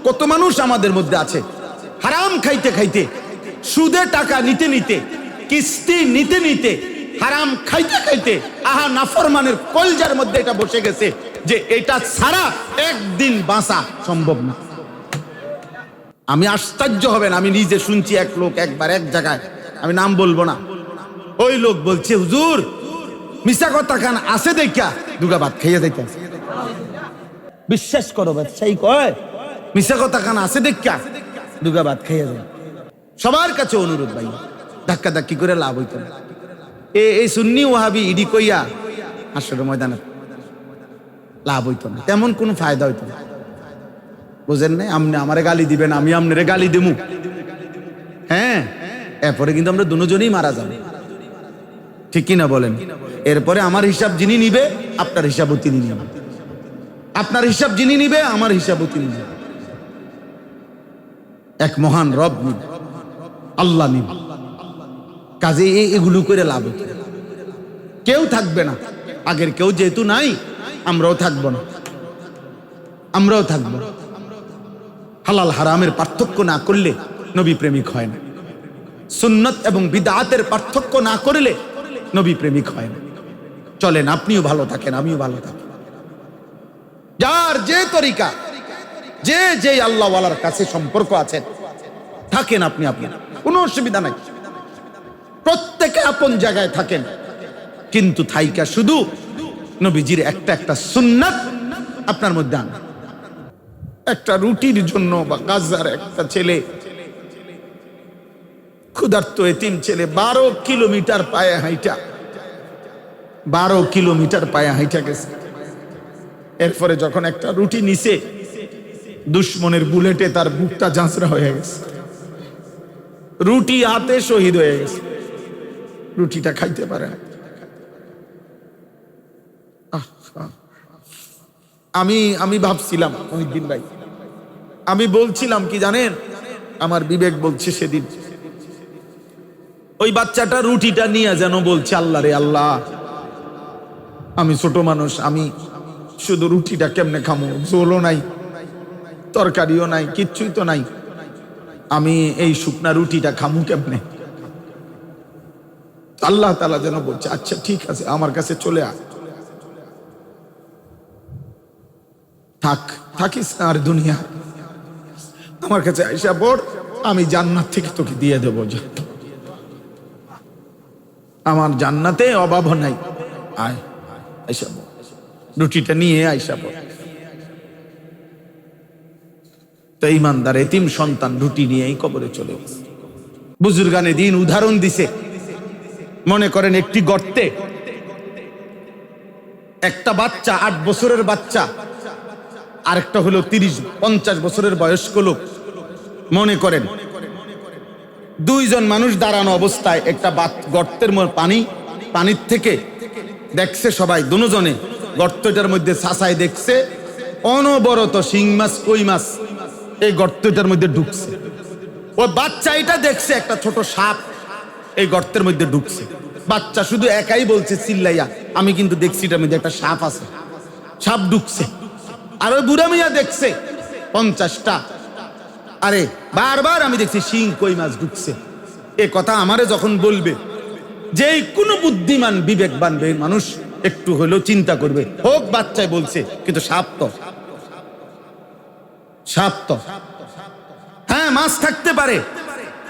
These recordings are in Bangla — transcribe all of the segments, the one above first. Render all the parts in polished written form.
কত মানুষ আমাদের মধ্যে আছে হারাম খাইতে খাইতে, সুদে টাকা নিতে নিতে, কিস্তি নিতে নিতে, হারাম খাইতে খাইতে আহা নাফরমানের কলজার মধ্যে এটা বসে গেছে যে এটা ছাড়া একদিন বাঁচা সম্ভব না। আমি আশ্চর্য হবেন, আমি নিজে শুনছি এক লোক একবার এক জায়গায়, আমি নাম বলবো না, ওই লোক বলছে হুজুর মিশা কথা কান আছে দেখা দুগা ভাত খাইয়া যাইতে। বিশ্বাস করো সেই কয় মিশা কথা কান আছে দেখা দুগা ভাত খাইয়া যায়। সবার কাছে অনুরোধ ভাই, ধাক্কা ধাক্কি করে লাভ হইতো না। এই সুন্নি ওয়াহাবি ইডি কইয়া আসলে ময়দানে লাভ হইতো না, তেমন কোনো ফায়দা হইতো না। বুঝেন নাই? আপনি আমারে গালি দিবেন, আমি আপনারে গালি দেবো, হ্যাঁ, এরপরে কিন্তু আমরা দুজনেই মারা যাবো, ঠিক কিনা বলেন? এরপরে আমার হিসাব যিনি নিবে আপনার হিসাবও তিনি নেবেন, আপনার হিসাব যিনি নিবে আমার হিসাবও তিনি নেবেন। এক মহান রব নিবে, আল্লাহ নিবে। কাজে এগুলো করে লাভ হতো, কেউ থাকবে না, আগের কেউ যেহেতু নাই আমরাও থাকবো না, আমরাও থাকবো। হালাল হারামের পার্থক্য না করলে নবী প্রেমিক হয় না, সুন্নত এবং বিদআতের পার্থক্য না করলে নবী প্রেমিক হয় না। চলেন, আপনিও ভালো থাকেন, আমিও ভালো থাকি। যার যে তরিকা, যে যে আল্লাহ ওয়ালার কাছে সম্পর্ক আছে থাকেন, আপনি আপনি, কোনো অসুবিধা নাই। প্রত্যেকে আপন জায়গায় থাকেন, কিন্তু থাইকা শুধু নবীজির একটা একটা সুন্নাত আপনার মধ্যে আন। একটা রুটির জন্য বা গাজার একটা ছেলে, ক্ষুধার্ত এতিম ছেলে 12 কিলোমিটার পায়ে হাইটা, 12 কিলোমিটার পায়ে হাইটা গেছে। এরপরে যখন একটা রুটি নিছে, দুশ্মনের বুলেটে তার বুকটা ঝাঁচড়া হয়ে গেছে, রুটি হাতে শহীদ হয়ে গেছে, রুটিটা খাইতে পারে না। আমি ভাবছিলাম মহিউদ্দিন ভাই, আমি বলছিলাম কি জানেন, আমার বিবেক বলছে সেদিন ওই বাচ্চাটা রুটিটা নিয়ে যেন বলছে আল্লাহ রে আল্লাহ, আমি ছোট মানুষ, আমি শুধু রুটিটা কেমনে খামো, ঝোলও নাই, তরকারিও নাই, কিচ্ছুই তো নাই, আমি এই শুকনা রুটিটা খামু কেমনে? আল্লাহ তাআলা যেন বলছে আচ্ছা ঠিক আছে, আমার কাছে চলে আয়, থাকিস না আর দুনিয়া, আমার কাছে আইসা পড়, আমি জান্নাত থেকে তোকে দিয়ে দেবো, আমার জান্নাতে অভাব নাই, আয় আইসা পড়, রুটিটা নিয়ে আইসা পড়। তো ইমানদার এতিম সন্তান রুটি নিয়েই কবরে চলে গেছে। বুজুর্গানে দিন উদাহরণ দিছে, মনে করেন একটি গর্তে একটা বাচ্চা, 8 বছরের বাচ্চা, আরেকটা হলো 30-50 বছরের বয়স্ক লোক, মনে করেন দুইজন মানুষ দাঁড়ানো অবস্থায় একটা গর্তের পানির থেকে দেখছে সবাই, দুজনে গর্তটার মধ্যে ছাসায় দেখছে অনবরত শিং মাছ, কই মাছ এই গর্তটার মধ্যে ঢুকছে। ওই বাচ্চা এটা দেখছে একটা ছোট সাপ এই গর্তের মধ্যে ঢুকছে। বাচ্চা শুধু একাই বলছে চিল্লাইয়া, আমি কিন্তু দেখছি এটার মধ্যে একটা সাপ আছে, সাপ ঢুকছে। আর ওই বুড়া মিয়া দেখছে 50টা, আরে বারবার আমি দেখছি শিং কই মাছ ঢুকছে। এ কথা আমারে যখন বলবে, যে কোনো বুদ্ধিমান বিবেকবান মানুষ একটু হলেও চিন্তা করবে, হোক বাচ্চায় বলছে, কিন্তু সাপ তো, সাপ তো, হ্যাঁ মাছ থাকতে পারে,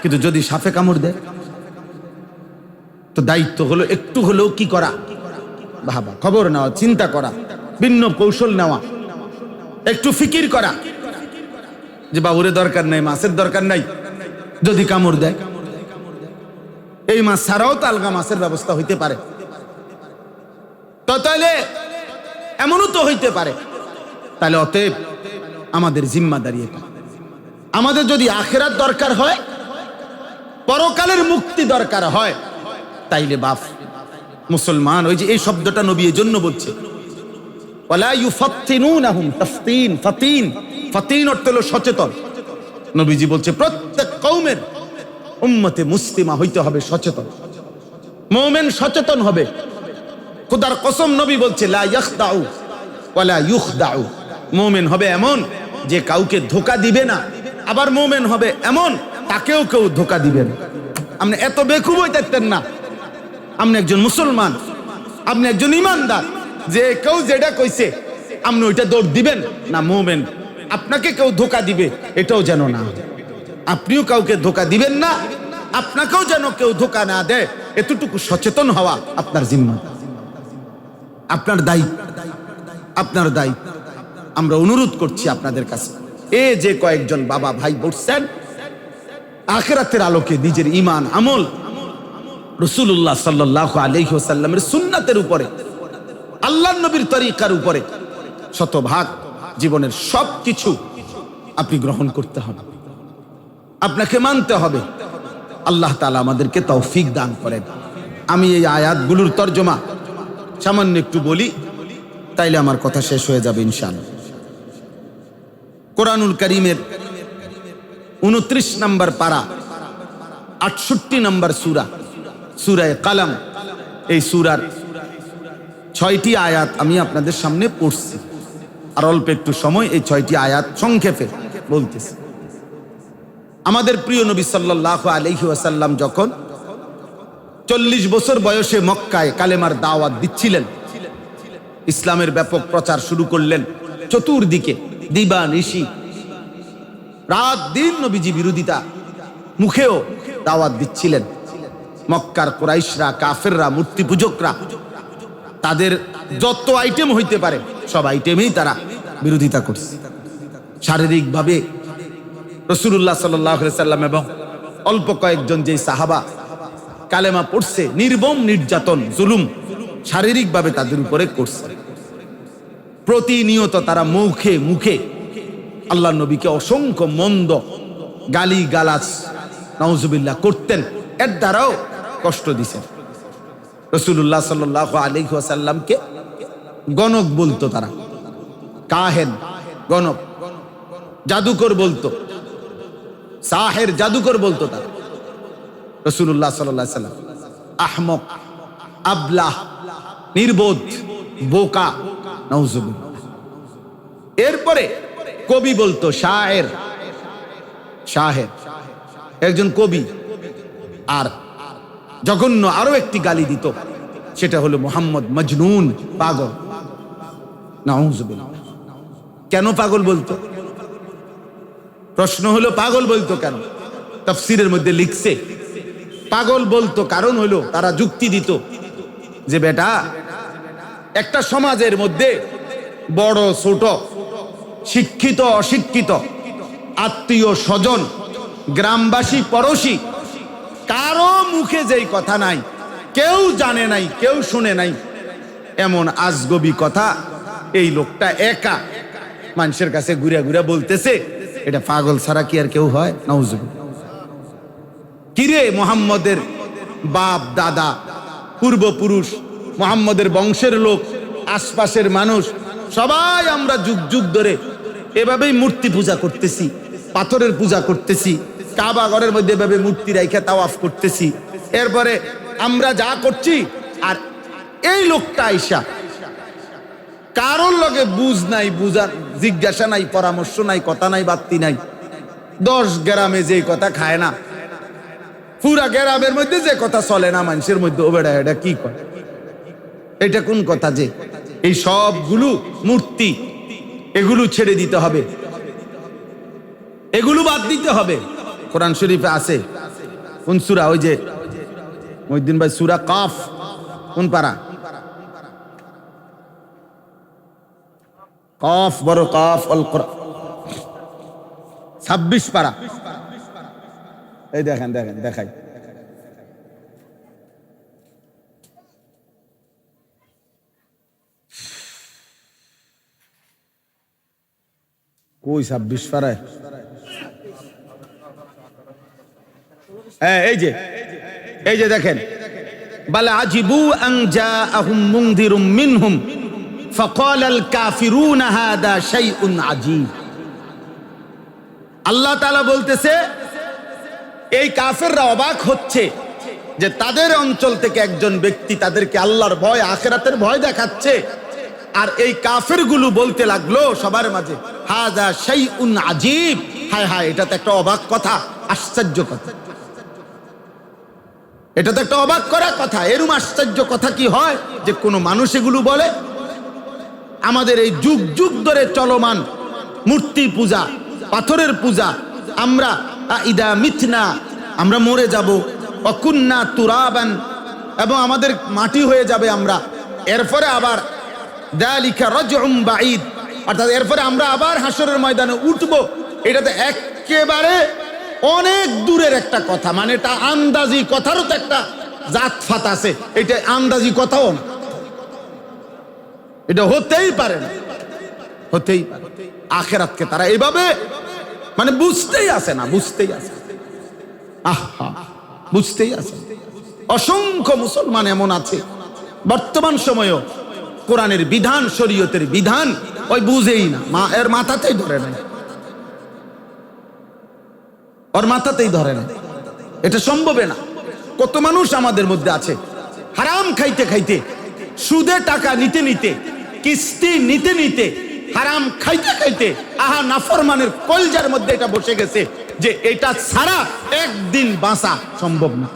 কিন্তু যদি সাপে কামড় দেয়, তো দায়িত্ব হলো একটু হলেও কি করা, ভাবা, খবর নেওয়া, চিন্তা করা, ভিন্ন কৌশল নেওয়া, একটু ফিকির করা যে বাবুরে দরকার নাই, মাছের দরকার নাই, যদি কামড় দেয়, এই মাছ ছাড়াও তো আলগা মাছের ব্যবস্থা হইতে পারে, তো তাহলে এমনও তো হইতে পারে। তাহলে অতএব আমাদের জিম্মাদারি এটা, আমাদের যদি আখিরাত দরকার হয়, পরকালের মুক্তি দরকার হয়, তাইলে বাপ মুসলমান, ওই যে এই শব্দটা নবী এই জন্য বলছে, ওয়ালা ইউফাত্তিনুনাহুম তাফতিন, ফাতিন, ফাতিন অর্থ হলো সচেতন। নবীজি বলছে প্রত্যেক কওমের উম্মতে মুসলিমা হইতে হবে সচেতন, মুমিন সচেতন হবে। খোদার কসম নবী বলছে লা ইয়াখদাউ ওয়ালা ইউখদাউ, মুমিন হবে এমন যে কাউকে ধোকা দিবে না আবার মুমিন হবে এমন তাকেও কেউ ধোকা দিবে না। আপনি এত বেকুব হইতেন না, আপনি একজন মুসলমান, আপনি একজন ইমানদার, যে কেউ যেটা কইছে আপনি ওইটা দৌড় দিবেন না। মুমিন আপনাকে কেউ ধোকা দিবে এটাও যেন না, আপনিও কাউকে ধোকা দিবেন না, আপনাকেও যেন কেউ ধোকা না দেয়, এতটুকু সচেতন হওয়া আপনার জিম্মা, আপনার দায়িত্ব, আপনার দায়িত্ব। আমরা অনুরোধ করছি আপনাদের কাছে, এই যে কয়েকজন বাবা ভাই বসছেন, আখিরাতের আলোকে নিজের ঈমান আমল রাসূলুল্লাহ সাল্লাল্লাহু আলাইহি ওয়াসাল্লামের সুন্নাতের উপরে, আল্লাহর নবীর তরিকার উপরে শতভাগ জীবনের সবকিছু আপনি গ্রহণ করতে হবে, আপনাকে মানতে হবে। আল্লাহ তাআলা আমাদেরকে তৌফিক দান করেন। আমি এই আয়াতগুলোর তরজমা সামান্য একটু বলি, তাইলে আমার কথা শেষ হয়ে যাবে ইনশাআল্লাহ। কোরআনুল কারীমের 29 নম্বর পারা, 68 নম্বর সূরা, সূরা কালাম। এই সূরার 6টি আয়াত আমি আপনাদের সামনে পড়ছি, আর অল্প একটু সময় এই 6টি আয়াত সংক্ষেপে বলতেছি। আমাদের প্রিয় নবী সাল্লাল্লাহু আলাইহি ওয়াসাল্লাম যখন 40 বছর বয়সে মক্কায় কালেমার দাওয়াত দিচ্ছিলেন, ইসলামের ব্যাপক প্রচার শুরু করলেন, চতুর্দিকে দিবা নিশি রাত দিন নবীজি বিরোধিতা মুখেও দাওয়াত দিচ্ছিলেন। মক্কার কুরাইশরা, কাফেররা, মূর্তি পূজকরা, তাদের যত আইটেম হইতে পারে সব আইটেমেই তারা বিরোধিতা করছে। শারীরিকভাবে রাসূলুল্লাহ সাল্লাল্লাহু আলাইহি সাল্লাম এবং অল্প কয়েকজন যে সাহাবা কালেমা পড়ছে, নির্মম নির্যাতন জুলুম শারীরিকভাবে তাদের উপরে করছে। প্রতিনিয়ত তারা মুখে মুখে আল্লাহ নবীকে অসংখ্য মন্দ গালি গালাজ নাউজুবিল্লাহ করতেন, এর দ্বারাও কষ্ট দিছেন। রাসূলুল্লাহ সাল্লাল্লাহু আলাইহি ওয়াসাল্লামকে গণক বলতো তারা, কাহেন, গণক, জাদুকর বলতো, সাহের, জাদুকর বলতো তারা। রাসূলুল্লাহ সাল্লাল্লাহু আলাইহি ওয়াসাল্লাম আহমক, আবলাহ, নির্বোধ, বোকা, নাউজুবিল্লাহ। এরপরে কবি বলতো শায়ের, শাহের, একজন কবি। আর জঘন্য আরো একটি গালি দিত, সেটা হলো মুহাম্মদ মজনুন, পাগল, নাউজুবিল্লাহ। কেন পাগল বলতো? প্রশ্ন হলো পাগল বলতো কেন? তাফসীরের মধ্যে লিখছে পাগল বলতো কারণ হলো তারা যুক্তি দিত যে বেটা, একটা সমাজের মধ্যে বড় ছোট, শিক্ষিত অশিক্ষিত, আত্মীয় স্বজন, গ্রামবাসী পড়োশী, কারো মুখে যেই কথা নাই, কেউ জানে নাই, কেউ শুনে নাই, এমন আজগবি কথা এই লোকটা একা মানুষের কাছে ঘুরে ঘুরে বলতেছে, এটা পাগল ছাড়া কি আর কেউ হয়? নাউজুবিল্লাহ। কিরে, মুহাম্মদের বাপ দাদা, পূর্বপুরুষ, মুহাম্মদের বংশের লোক, আশপাশের মানুষ সবাই আমরা যুগ যুগ ধরে এভাবেই মূর্তি পূজা করতেছি, পাথরের পূজা করতেছি, কাবা ঘরের মধ্যে এভাবে মূর্তি রাইখা তাওয়াফ করতেছি। এরপরে আমরা যা করছি, আর এই লোকটা আইসা কারোর লগে বুঝ নাই, বুঝার জিজ্ঞাসা নাই, পরামর্শ নাই, কথা নাই, বাত্তি নাই, 10 গ্রামে যে কথা খায় না, পুরা গ্রামের মধ্যে যে কথা চলে না মানুষের মধ্যে, ও বেড়া এটা কি করে, এটা কোন কথা? যে এই সবগুলো মূর্তি, এগুলো ছেড়ে দিতে হবে, এগুলো বাদ দিতে হবে। কোরআন শরীফে আছে, কোন সূরা? ওই যে মহিউদ্দিন ভাই, সূরা কাফ, কোন পারা? কাফ, বড় কাফ, আল কোরআন, 26 পারা। এই দেখেন, দেখেন, দেখাই, কই 26 পারায়? এই যে, এই যে দেখেন, বাল আজিবু আন জাআহুম মুনযিরুম মিনহুম ফাকালাল কাফিরুনা হাদা শাইউন আজীব। আল্লাহ তাআলা বলতেছে, এই কাফেররা অবাক হচ্ছে যে তাদের অঞ্চল থেকে একজন ব্যক্তি তাদেরকে আল্লাহর ভয়, আখিরাতের ভয় দেখাচ্ছে, আর এই কাফেরগুলো বলতে লাগলো সবার মাঝে, হাযা শাইউন আজীব। হায় হায়, এটা তো একটা অবাক কথা, আশ্চর্য কথা। এটা তো একটা অবাক করা কথা। এরকম আশ্চর্য কথা কি হয় যে কোনো মানুষ এগুলো বলে? আমাদের এই যুগ যুগ ধরে চলমান মূর্তি পূজা, পাথরের পূজা, আমরা ইদা মিথনা, আমরা মরে যাব, অকুন্না তুরাবান, এবং আমাদের মাটি হয়ে যাবে আমরা, এরপরে আবার যালিকা রাজউম বাঈদ, অর্থাৎ এরপরে আমরা আবার হাসরের ময়দানে উঠব। এটা তো একেবারে অনেক দূরের একটা কথা, মানে এটা আন্দাজি কথারও তো একটা জাতফাত আছে। এটা আন্দাজি কথাও না, এটা হতেই পারে না, হতেই পারে। আখিরাতকে তারা এইভাবে মানে বুঝতেই আসে না, বুঝতেই আসে, আহা বুঝতেই আসে। অসংখ্য মুসলমান এমন আছে বর্তমান সময়েও কোরআনের বিধান, শরীয়তের বিধান ওই বুঝেই না, এর মাথাতেই ধরে না, ওর মাথাতেই ধরে না, এটা সম্ভবে না। কত মানুষ আমাদের মধ্যে আছে হারাম খাইতে খাইতে, সুদে টাকা নিতে নিতে, কিস্তি নিতে নিতে, হারাম খাইতে খাইতে, আহা নাফরমানের কলজার মধ্যে এটা বসে গেছে যে এটা ছাড়া একদিন বাঁচা সম্ভব না।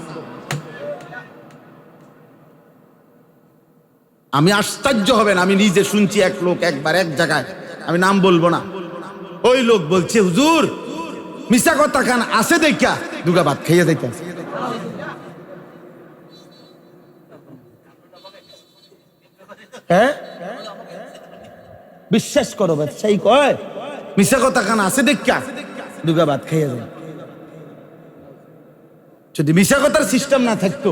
আমি আশ্চর্য হবেন, আমি নিজে শুনছি এক লোক একবার এক জায়গায়, আমি নাম বলবো না, ওই লোক বলছে হুজুর মিশা কথা খান আছে দেখা দুগা ভাত খাইয়া যাইতে। হ্যাঁ বিশ্বাস করো ব্যবসায়ী কয় মিশা কথা খান আছে দেখা দুগা ভাত খাইয়া যায়। যদি মিশা কথার সিস্টেম না থাকতো,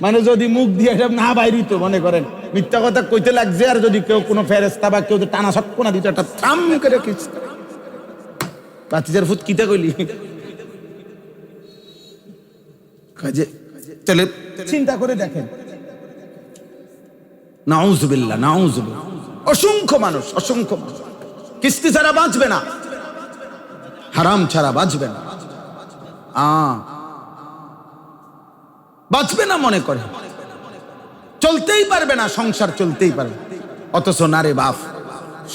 মানে যদি মুখ দিয়ে না বাইরিত, মনে করেন মিথ্যা কথা কইতে লাগছে, আর যদি কেউ কোনো ফেরেস্তা বা কেউ টানা সটকো না দিত, একটা থাম করে বাতিজার ফুট কিতা কইলি কাজে চলে। চিন্তা করে দেখেন, নাউজুবিল্লাহ নাউজুবিল্লাহ, অসংখ্য মানুষ, অসংখ্য মানুষ কিস্তি ছাড়া বাঁচবে না, হারাম ছাড়া বাঁচবে না, বাঁচবে না, মনে করে চলতেই পারবে না, সংসার চলতেই পারবে। অথচ নারে বাপ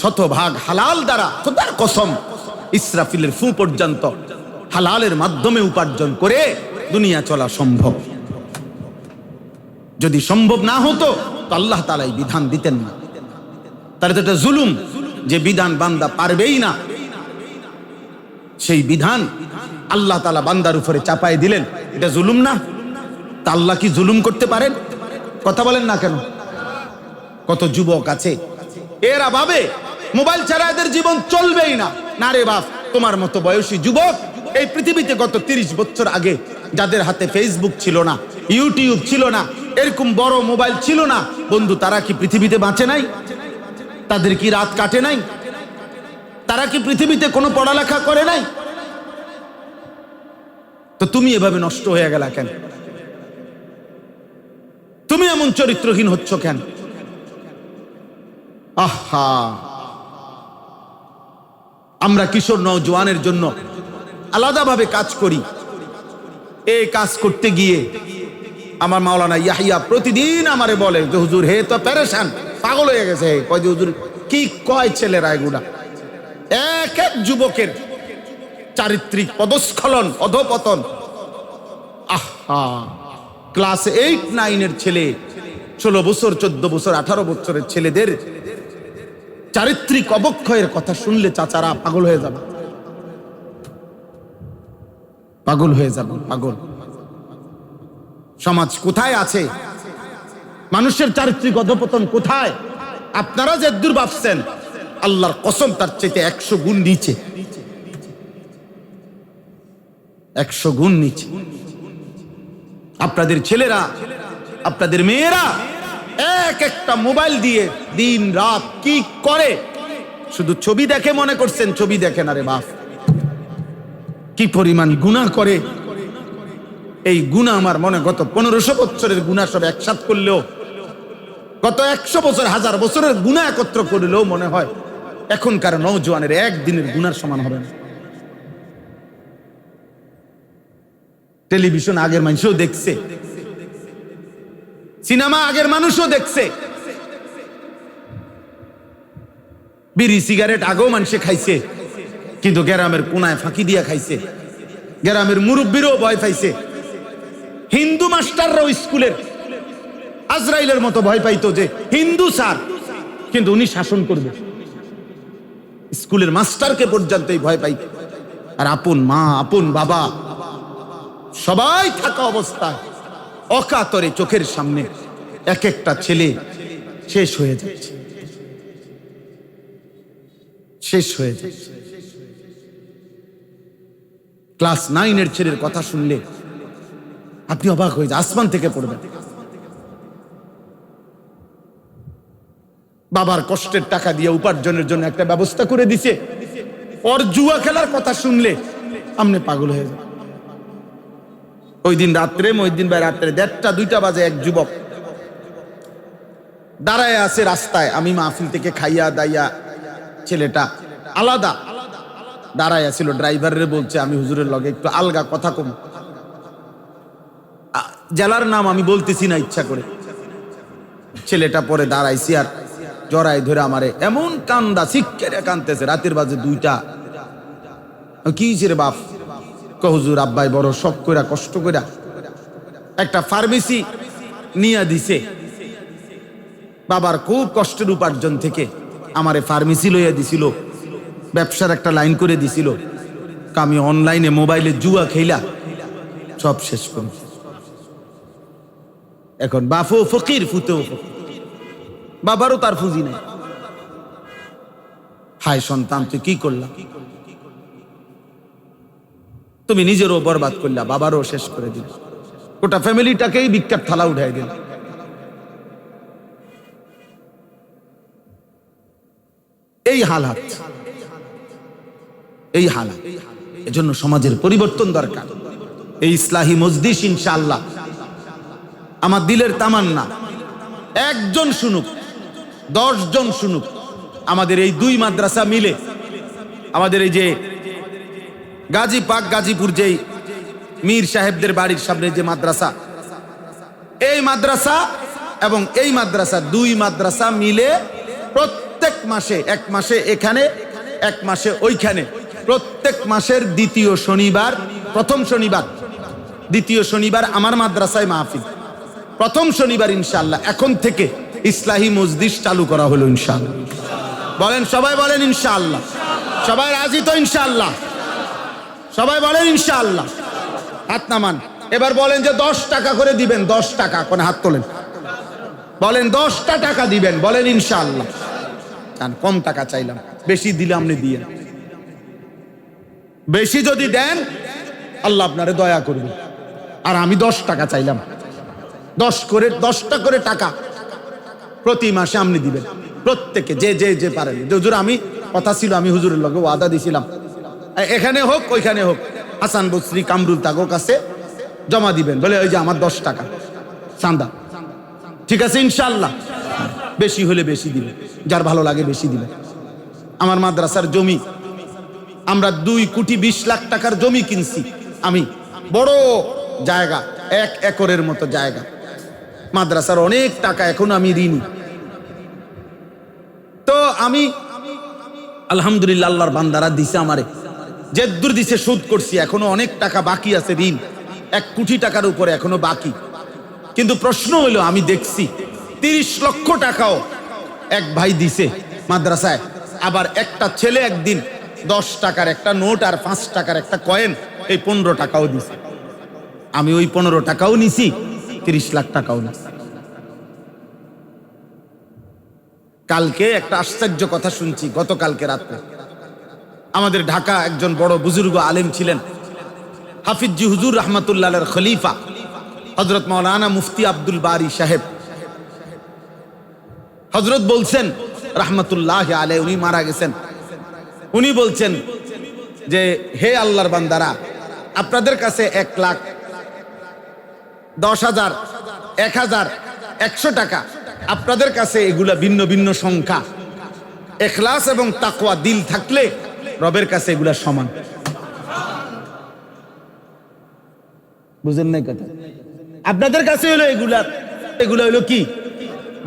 শতভাগ হালাল দ্বারা, খোদার কসম ইসরাফিলের ফু পর্যন্ত হালালের মাধ্যমে উপার্জন করে দুনিয়া চলা সম্ভব। যদি সম্ভব না হতো তো আল্লাহ তাআলা এই বিধান দিতেন না। তার তো এটা জুলুম যে বিধান বান্দা পারবেই না, সেই বিধান আল্লাহ তাআলা বান্দার উপরে চাপায় দিলেন, এটা জুলুম না? তা আল্লাহ কি জুলুম করতে পারেন? কথা বলেন না কেন? কত যুবক আছে এরা ভাবে মোবাইল ছাড়া এদের জীবন চলবেই না। না রে বাপ, তোমার মতো বয়সী যুবক এই পৃথিবীতে গত 30 বছর আগে যাদের হাতে ফেসবুক ছিল না, ইউটিউব ছিল না, এরকম বড় মোবাইল ছিল না, বন্ধু তারা কি পৃথিবীতে বাঁচে নাই? তাদের কি রাত কাটে নাই? তারা কি পৃথিবীতে কোনো পড়ালেখা করে নাই? তো তুমি এভাবে নষ্ট হয়ে গেলা কেন? তুমি এমন চরিত্রহীন হচ্ছ কেন? আহা, আমরা কিশোর নওজোয়ানের জন্য আলাদাভাবে কাজ করি। এই কাজ করতে গিয়ে আমার মাওলানা ইয়াহিয়া প্রতিদিন আমারে বলে যে হুজুর হে তো পেরেশান, পাগল হয়ে গেছে। কয় যে হুজুর কি কয় ছেলেরা এগুলা, এক এক যুবকের চারিত্রিক পদস্খলন, অধপতন। আহা, ক্লাস 8-9 ছেলে, 16 বছর, 14 বছর, 18 বছরের ছেলেদের চারিত্রিক অবক্ষয়ের কথা শুনলে চাচারা পাগল হয়ে যাবে, পাগল হয়ে যাবে, পাগল। সমাজ কোথায় আছে? মানুষের চারিত্রিক অধপতন কোথায়? আপনারা যে দূর ভাবছেন, আল্লাহর কসম তার চাইতে 100 গুণ নিচে, 100 গুণ নিচে। আপনাদের ছেলেরা, আপনাদের মেয়েরা এক একটা মোবাইল দিয়ে দিন রাত কি করে? শুধু ছবি দেখে মনে করছেন ছবি দেখে না রে বাপ, কি পরিমাণ গুনাহ করে। এই গুনাহ আমার মনে গত 1500 বছরের গুনাহ সব একসাথ করলেও, গত 100 বছর, 1000 বছরের গুনাহ একত্র করলেও মনে হয় এখনকার নওজোয়ানের একদিনের গুনার সমান হবে না। টেলিভিশন আগের মানুষও দেখছে, সিনেমা আগের মানুষও দেখছে, বিড়ি সিগারেট আগেও মানুষে খাইছে, কিন্তু গ্রামের কোনায় ফাঁকি দিয়া খাইছে। গ্রামের মুরব্বীরও ভয় পাইছে। হিন্দু মাস্টাররাও স্কুলের আজরাইলের মতো ভয় পাইতো যে হিন্দু স্যার, কিন্তু উনি শাসন করবে। স্কুলের মাস্টারকে পর্যন্ত ভয় পাইত। আর আপন মা, আপন বাবা সবাই থাকা অবস্থায় অকাতরে চোখের সামনে এক একটা ছেলে শেষ হয়ে যাচ্ছে, শেষ হয়ে যাচ্ছে। ক্লাস 9-এর ছেলের কথা শুনলে আপনি অবাক হয়ে যান, আসমান থেকে পড়বেন। বাবার কষ্টের টাকা দিয়ে উপার্জনের জন্য একটা ব্যবস্থা করে দিছে, ওর জুয়া খেলার কথা শুনলে আপনি পাগল হয়ে যান। ওই দিন রাত্রে 1:30-2টা বাজে এক যুবক দাঁড়ায় আছে রাস্তায়। আমি মাহফিল থেকে খাইয়া দাইয়া, ছেলেটা আলাদা দাঁড়ায় আছিল। ড্রাইভারে বলছে আমি হুজুরের লগে একটু আলগা কথা কম। জেলার নাম আমি বলতেছি না ইচ্ছা করে। ছেলেটা পরে দাঁড়াইছি আর জড়াই ধরে আমারে এমন কান্দা, শিক্ষারে কানতেছে। রাতের বাজে 2টা। কি রে বাপ? হুজুর আব্বাই বড় শখ কইরা কষ্ট কইরা একটা ফার্মেসি নিয়ে দিছে। বাবার খুব কষ্টের উপার্জন থেকে আমারে ফার্মেসি লইয়া দিছিল, ব্যবসার একটা লাইন করে দিছিল। আমি অনলাইনে মোবাইলে জুয়া খেলা সব শেষ করি। এখন বাপও ফকির, ফুতেও ফকির, বাবারও তার ফুজি নাই। হায় সন্তান, তুই কি করলা? তুমি নিজেরও বরবাদ করলা, বাবারও শেষ করে দিল, গোটা ফ্যামিলিটাকেই বিখ্যাত থালা উঠাই দিল। এই হালাত, এই হালাত। এজন্য সমাজের পরিবর্তন দরকার। এই ইসলাহি মজলিস ইনশাআল্লাহ আমার দিলের তামান্না, একজন শুনুক, 10 জন শুনুক। আমাদের এই 2 মাদ্রাসা মিলে, আমাদের এই যে গাজীপুর যেই মীর সাহেবদের বাড়ির সামনে যে মাদ্রাসা, এই মাদ্রাসা এবং এই মাদ্রাসা, 2 মাদ্রাসা মিলে প্রত্যেক মাসে, 1 মাসে এখানে 1 মাসে ওইখানে, প্রত্যেক মাসের দ্বিতীয় শনিবার, প্রথম শনিবার, দ্বিতীয় শনিবার আমার মাদ্রাসায় মাহফিল। প্রথম শনিবার ইনশাআল্লাহ এখন থেকে ইসলাহি মজলিস চালু করা হলো ইনশাআল্লাহ। বলেন, সবাই বলেন ইনশাআল্লাহ। সবাই রাজি তো ইনশাআল্লাহ? সবাই বলেন ইনশাআল্লাহ। হাত নামান। এবার বলেন যে 10 টাকা করে দিবেন। 10 টাকা, কোন হাত তোলেন। বলেন 10টা টাকা দিবেন। বলেন ইনশাআল্লাহ। কম টাকা চাইলাম, বেশি দিলে আপনি দিয়ে, বেশি যদি দেন আল্লাহ আপনারে দয়া করবে। আর আমি 10 টাকা চাইলাম, 10টা করে টাকা প্রতি মাসে আপনি দিবেন প্রত্যেকে, যে পারেন। হুজুর আমি কথা ছিল, আমি হুজুরের লগে ওয়াদা দিছিলাম, এখানে হোক ওইখানে হোক হাসান বসরি কামরুল তাগো কাছে জমা দিবেন। বলে ওই যে আমার 10 টাকা চাঁদা। ঠিক আছে ইনশাআল্লাহ। বেশি হলে বেশি দিবে, যার ভালো লাগে বেশি দিবে। আমার মাদ্রাসার জমি আমরা 2,20,00,000 টাকার জমি কিনছি। আমি বড় জায়গা, 1 একরের মতো জায়গা। মাদ্রাসার অনেক টাকা এখনো আমি ঋণী। তো আমি আলহামদুলিল্লাহ আল্লাহর বান্দারা দিছে আমারে, যেদূর দিছে শোধ করছি। এখনো অনেক টাকা বাকি আছে, ঋণ 1 কোটি টাকার উপরে এখনো বাকি। কিন্তু প্রশ্ন হলো, আমি দেখছি 30 লক্ষ টাকাও এক ভাই দিছে মাদ্রাসায়। আবার একটা ছেলে একদিন 10 টাকার একটা নোট আর 5 টাকার একটা কয়েন, এই 15 টাকাও দিছে। আমি ওই 15 টাকাও নিছি, 30 লাখ টাকাও নিছি। কালকে একটা আশ্চর্য কথা শুনছি, গতকালকে রাত্রে। আমাদের ঢাকা একজন বড় বুজুর্গ আলেম ছিলেন, হাফিজ হুজুর রহমাতুল্লাহ আলাইহির খলিফা হযরত মাওলানা মুফতি আব্দুল বারী সাহেব। হযরত বলছেন রহমাতুল্লাহ আলাইহি, উনি মারা গেছেন। উনি বলছেন যে হে আল্লাহর বান্দারা, আপনাদের কাছে 1 লাখ, 10,000, 1,000, 100 টাকা, আপনাদের কাছে এগুলা ভিন্ন ভিন্ন সংখ্যা। ইখলাস এবং তাকওয়া দিল থাকলে রবের কাছে এগুলা সমান। বুঝেন নাই কথা? আপনাদের কাছে হলো এগুলা হলো কি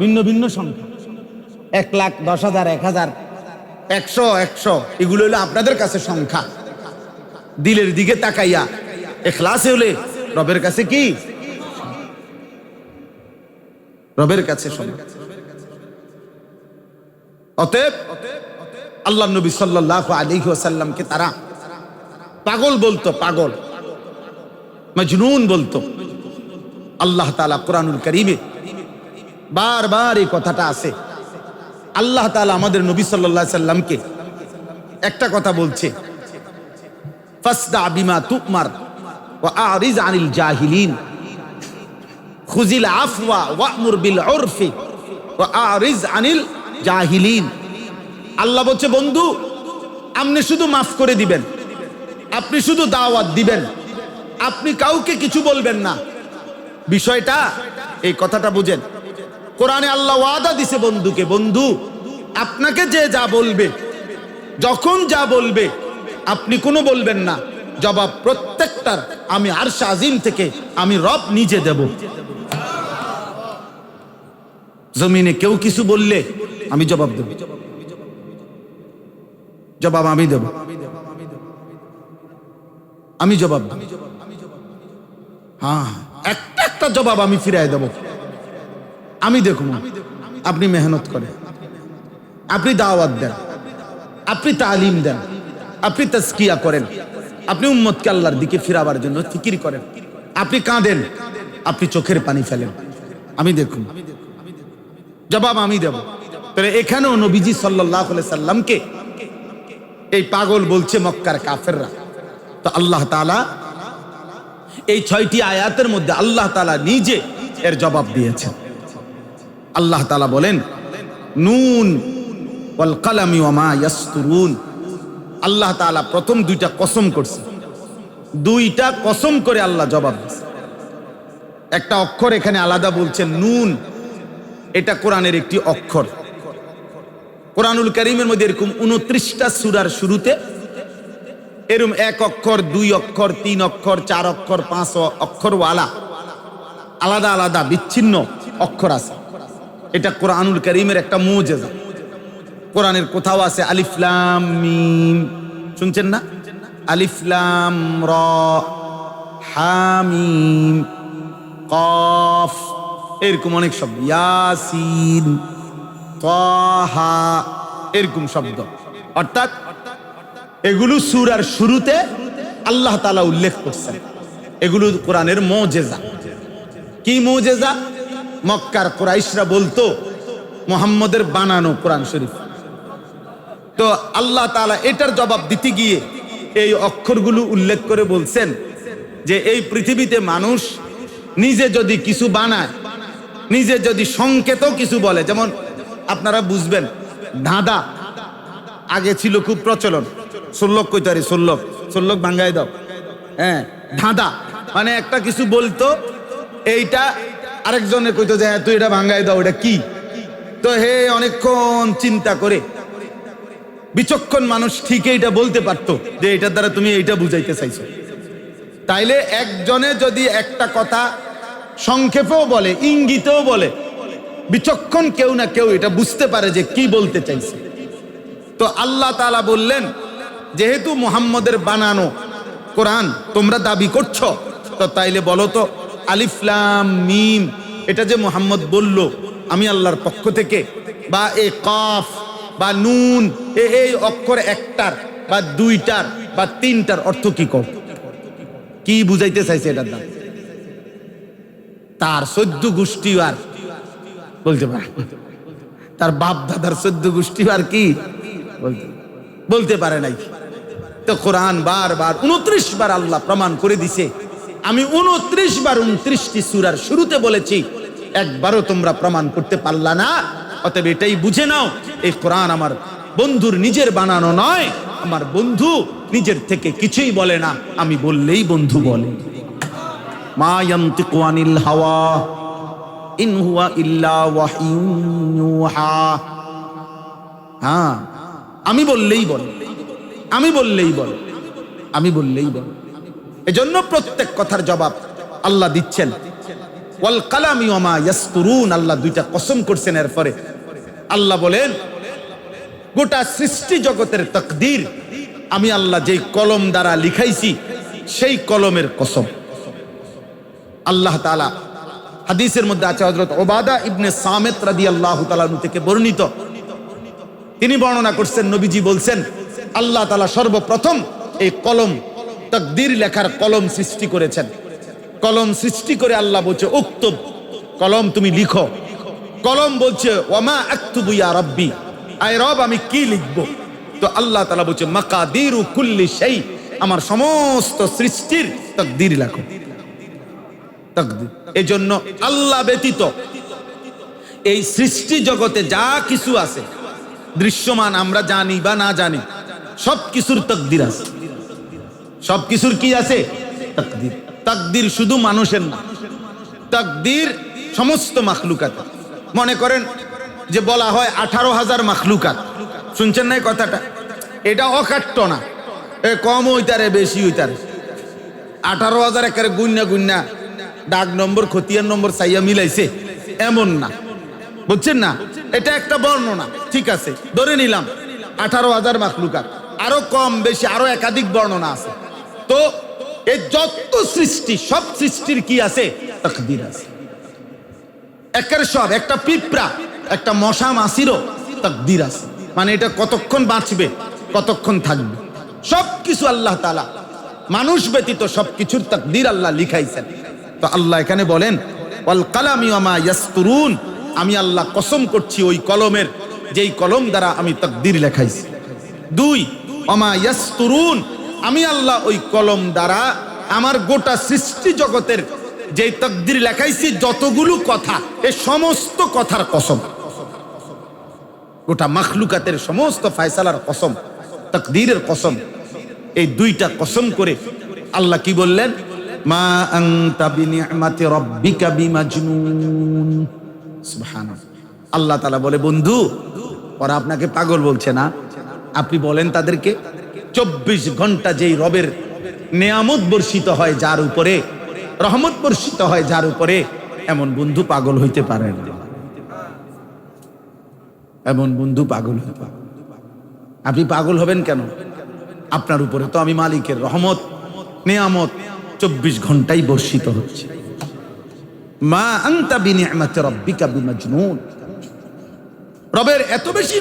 ভিন্ন ভিন্ন সংখ্যা। 1 লাখ, 10,000, 1,000, 100 100 এগুলো হলো আপনাদের কাছে সংখ্যা। দিলের দিকে তাকাইয়া ইখলাসে হলে রবের কাছে কি? রবের কাছে সংখ্যা। অতএব আল্লাহ নবী সাল্লাল্লাহু আলাইহি ওয়াসাল্লামকে তারা পাগল বলতো, পাগল, মজনুন বলতো। আল্লাহ তাআলা কুরআনুল কারীমে বারবার এই কথাটা আছে। আল্লাহ তাআলা আমাদের নবী সাল্লাল্লাহু আলাইহি সাল্লামকে একটা কথা বলছে, ফাসদা বিমা তুমার ওয়া আরিজ আনিল জাহিলিন খুযিল আফওয়া ওয়া'মুর বিল উরফি ওয়া আরিজ আনিল জাহিলিন। আল্লাহ বলছে, বন্ধু আপনি শুধু মাফ করে দিবেন, আপনি শুধু দাওয়াত দিবেন, আপনি কাউকে কিছু বলবেন না। বিষয়টা এই কথাটা বুঝেন। কোরআনে আল্লাহ ওয়াদা দিছে বন্ধুকে, বন্ধু আপনাকে যে যা বলবে, যখন যা বলবে আপনি কোনো বলবেন না, জবাব প্রত্যেকটার আমি আরশ আজিম থেকে আমি রব নিজে দেব। জমিনে কেউ কিছু বললে আমি জবাব দেব, জবাব আমি দেব, আমি জবাব দেব। হ্যাঁ, একটা একটা জবাব আমি ফিরাই দেব। আমি দেখুন, আপনি মেহনত করেন, আপনি দাওয়াত দেন, আপনি তালিম দেন, আপনি তাজকিয়া করেন, আপনি উম্মতকে আল্লাহর দিকে ফিরাবার জন্য ফিকির করেন, আপনি কাঁদেন, আপনি চোখের পানি ফেলেন, আমি দেখুন, জবাব আমি দেব। তাহলে এখানেও নবীজি সাল্লাল্লাহু আলাইহি সাল্লামকে এই পাগল বলছে মক্কার কাফেররা। তো আল্লাহ তাআলা এই 6টি আয়াতের মধ্যে আল্লাহ তাআলা নিজে এর জবাব দিয়েছেন। আল্লাহ তাআলা বলেন, নুন ওয়াল কালামি ওয়া মা ইয়াসতুরুন। আল্লাহ তাআলা প্রথম দুইটা কসম করছে, দুইটা কসম করে আল্লাহ জবাব দিয়েছে। একটা অক্ষর এখানে আলাদা বলছেন নুন, এটা কোরআনের একটি অক্ষর। কোরআনুল কারীমের মধ্যে এরকম 29টা সূরার শুরুতে এরকম 1 অক্ষর, 2 অক্ষর, 3 অক্ষর, 4 অক্ষর, 5 অক্ষর ওয়ালা আলাদা আলাদা বিচ্ছিন্ন অক্ষর আছে। এটা কোরআনুল কারীমের একটা মুজিজা। কোরআনের কোথাও আছে আলিফ লাম মিম, শুনছেন না? আলিফ লাম র হা মিম কফ, এরকম অনেক শব্দ, ইয়াসিন তাহা, এরকম শব্দ। অর্থাৎ এগুলো সূরার শুরুতে আল্লাহ তাআলা উল্লেখ করছেন। এগুলো কোরআনের মুজিজা। কি মুজিজা? মক্কার কুরাইশরা বলতো মুহাম্মদের বানানো কোরআন শরীফ। তো আল্লাহ তাআলা এটার জবাব দিতে গিয়ে এই অক্ষরগুলো উল্লেখ করে বলছেন যে এই পৃথিবীতে মানুষ নিজে যদি কিছু বানায়, নিজে যদি সংকেত কিছু বলে, যেমন আপনারা বুঝবেন ধাঁধা আগে ছিল খুব প্রচলন। ষোল্লক কইতারি, ষোল্লক ভাঙ্গাই দাও। হ্যাঁ, ধাঁধা মানে একটা কিছু বলতো, এইটা আরেকজনে কইতো যে হ্যাঁ তুই এটা ভাঙ্গাই দাও, এটা কি? তো হে অনেকক্ষণ চিন্তা করে বিচক্ষণ মানুষ ঠিক এইটা বলতে পারতো যে এটার দ্বারা তুমি এইটা বুঝাইতে চাইছো। তাইলে একজনে যদি একটা কথা সংক্ষেপেও বলে, ইঙ্গিতেও বলে, বিচক্ষণ কেউ না কেউ এটা বুঝতে পারে যে কি বলতে চাইছে। তো আল্লাহ তাআলা বললেন, যেহেতু মুহাম্মদের বানানো কোরআন তোমরা দাবি করছো, তো তাইলে বলো তো আলিফ লাম মিম এটা যে মুহাম্মদ বলল আমি আল্লাহর পক্ষ থেকে, বা এই কফ বা নুন এই অক্ষর একটার বা দুইটার বা তিনটার অর্থ কি কর, কি বুঝাইতে চাইছে? এটার দাম তার 14 গোষ্ঠী আর বলতে পারে, তার বাপ দাদার 14 গোষ্ঠী আর কি বলতে পারে নাই। তো কোরআন বারবার 29 বার আল্লাহ প্রমাণ করে দিছে, আমি 29 বার 29টি সূরার শুরুতে বলেছি, একবারও তোমরা প্রমাণ করতে পারলা না। অতএব এটাই বুঝে নাও, এই কোরআন আমার বন্ধুর নিজের বানানো নয়। আমার বন্ধু নিজের থেকে কিছুই বলে না, আমি বললেই বন্ধু বলে। মা ইয়ানতিকু আনিল হাওয়া ইন হুয়া ইল্লা ওয়াহয়ুন ইউহা। হ্যাঁ, আমি বললেই বলে, আমি বললেই বলে, আমি বললেই বলে। এজন্য প্রত্যেক কথার জবাব আল্লাহ দিচ্ছেন। ওয়াল কালামি ওয়া মা ইয়াসতুরুন, আল্লাহ দুইটা কসম করছেন। এরপরে আল্লাহ বলেন গোটা সৃষ্টি জগতের তাকদীর আমি আল্লাহ যেই কলম দ্বারা লিখাইছি সেই কলমের কসম। আল্লাহ তাআলা হাদিসের মধ্যে আছে, হযরত উবাদা ইবনে সামিত রাদিয়াল্লাহু তাআলা থেকে বর্ণিত, তিনি বর্ণনা করছেন, নবীজি বলছেন আল্লাহ তাআলা সর্বপ্রথম এই কলম, তাকদীর লেখার কলম সৃষ্টি করেছেন। কলম সৃষ্টি করে আল্লাহ বলছে উক্তুব, কলম তুমি লিখো। কলম বলছে ওয়ামা আকতুবু ইয়া রাব্বি, আয় রব আমি কি লিখব? তো আল্লাহ তাআলা বলছে মাকাদিরু কুল্লি শাই, আমার সমস্ত সৃষ্টির তাকদীর লেখো। তাকদীর, এজন্য আল্লাহ ব্যতীত এই সৃষ্টি জগতে যা কিছু আছে দৃশ্যমান, আমরা জানি বা না জানি, সব কিছুর তাকদীর আছে। সব কিছুর কি আছে? তাকদীর। তাকদীর শুধু মানুষের না, তাকদীর সমস্ত মাখলুকাত। মনে করেন যে বলা হয় 18,000 মাখলুকাত, শুনছেন না এই কথাটা? এটা অকাট্য না, এ কম হইতারে বেশি হইতারে। 18,000 একেবারে গুন্না গুন্না ডাক নম্বর খতিয়ান নম্বর চাইয়া মিলাইছে এমন না, বুঝছেন না? এটা একটা বর্ণনা, ঠিক আছে, ধরে নিলাম 18,000 মাখলুকাত। আরো কম বেশি আরো একাধিক বর্ণনা আছে। তো এই যত সৃষ্টি, সব সৃষ্টির কি আছে? তাকদীর আছে। একের সব, একটা পিঁপড়া, একটা মশা মাছিরও তাকদীর আছে, মানে এটা কতক্ষণ বাঁচবে, কতক্ষণ থাকবে, সবকিছু আল্লাহ তাআলা মানুষ ব্যতীত সবকিছুর তাকদীর আল্লাহ লিখাইছেন। তো আল্লাহ এখানে বলেন ওয়াল কালামি ওয়া মা ইয়াসতুরুন, আমি আল্লাহ কসম করছি ওই কলমের, যেই কলম দ্বারা আমি তাকদীর লেখাইছি। 2 ওয়া মা ইয়াসতুরুন, আমি আল্লাহ ওই কলম দ্বারা আমার গোটা সৃষ্টি জগতের যেই তাকদীর লেখাইছি, যতগুলো কথা, এই সমস্ত কথার কসম, গোটা মাখলুকাতের সমস্ত ফয়সালার কসম, তাকদীরের কসম। এই 2টা কসম করে আল্লাহ কি বললেন? মা আনতা বিনিআমাতি রাব্বিকা বিমাজনুন। সুবহানাল্লাহ। আল্লাহ তাআলা বলে, বন্ধু ওরা আপনাকে পাগল বলছে না, আপনি বলেন তাদেরকে 24 ঘন্টা যেই রবের নেয়ামত বর্ষিত হয় যার উপরে, রহমত বর্ষিত হয় যার উপরে, এমন বন্ধু পাগল হইতে পারে না। এমন বন্ধু পাগল হইতে পারে। আপনি পাগল হবেন কেন? আপনার উপরে তো আমি মালিকের রহমত নেয়ামত 24 ঘন্টাই বর্ষিত হচ্ছে। মা আনতা বিনিআমাতি রাব্বিকা বিমাজনুন, রবের এত বেশি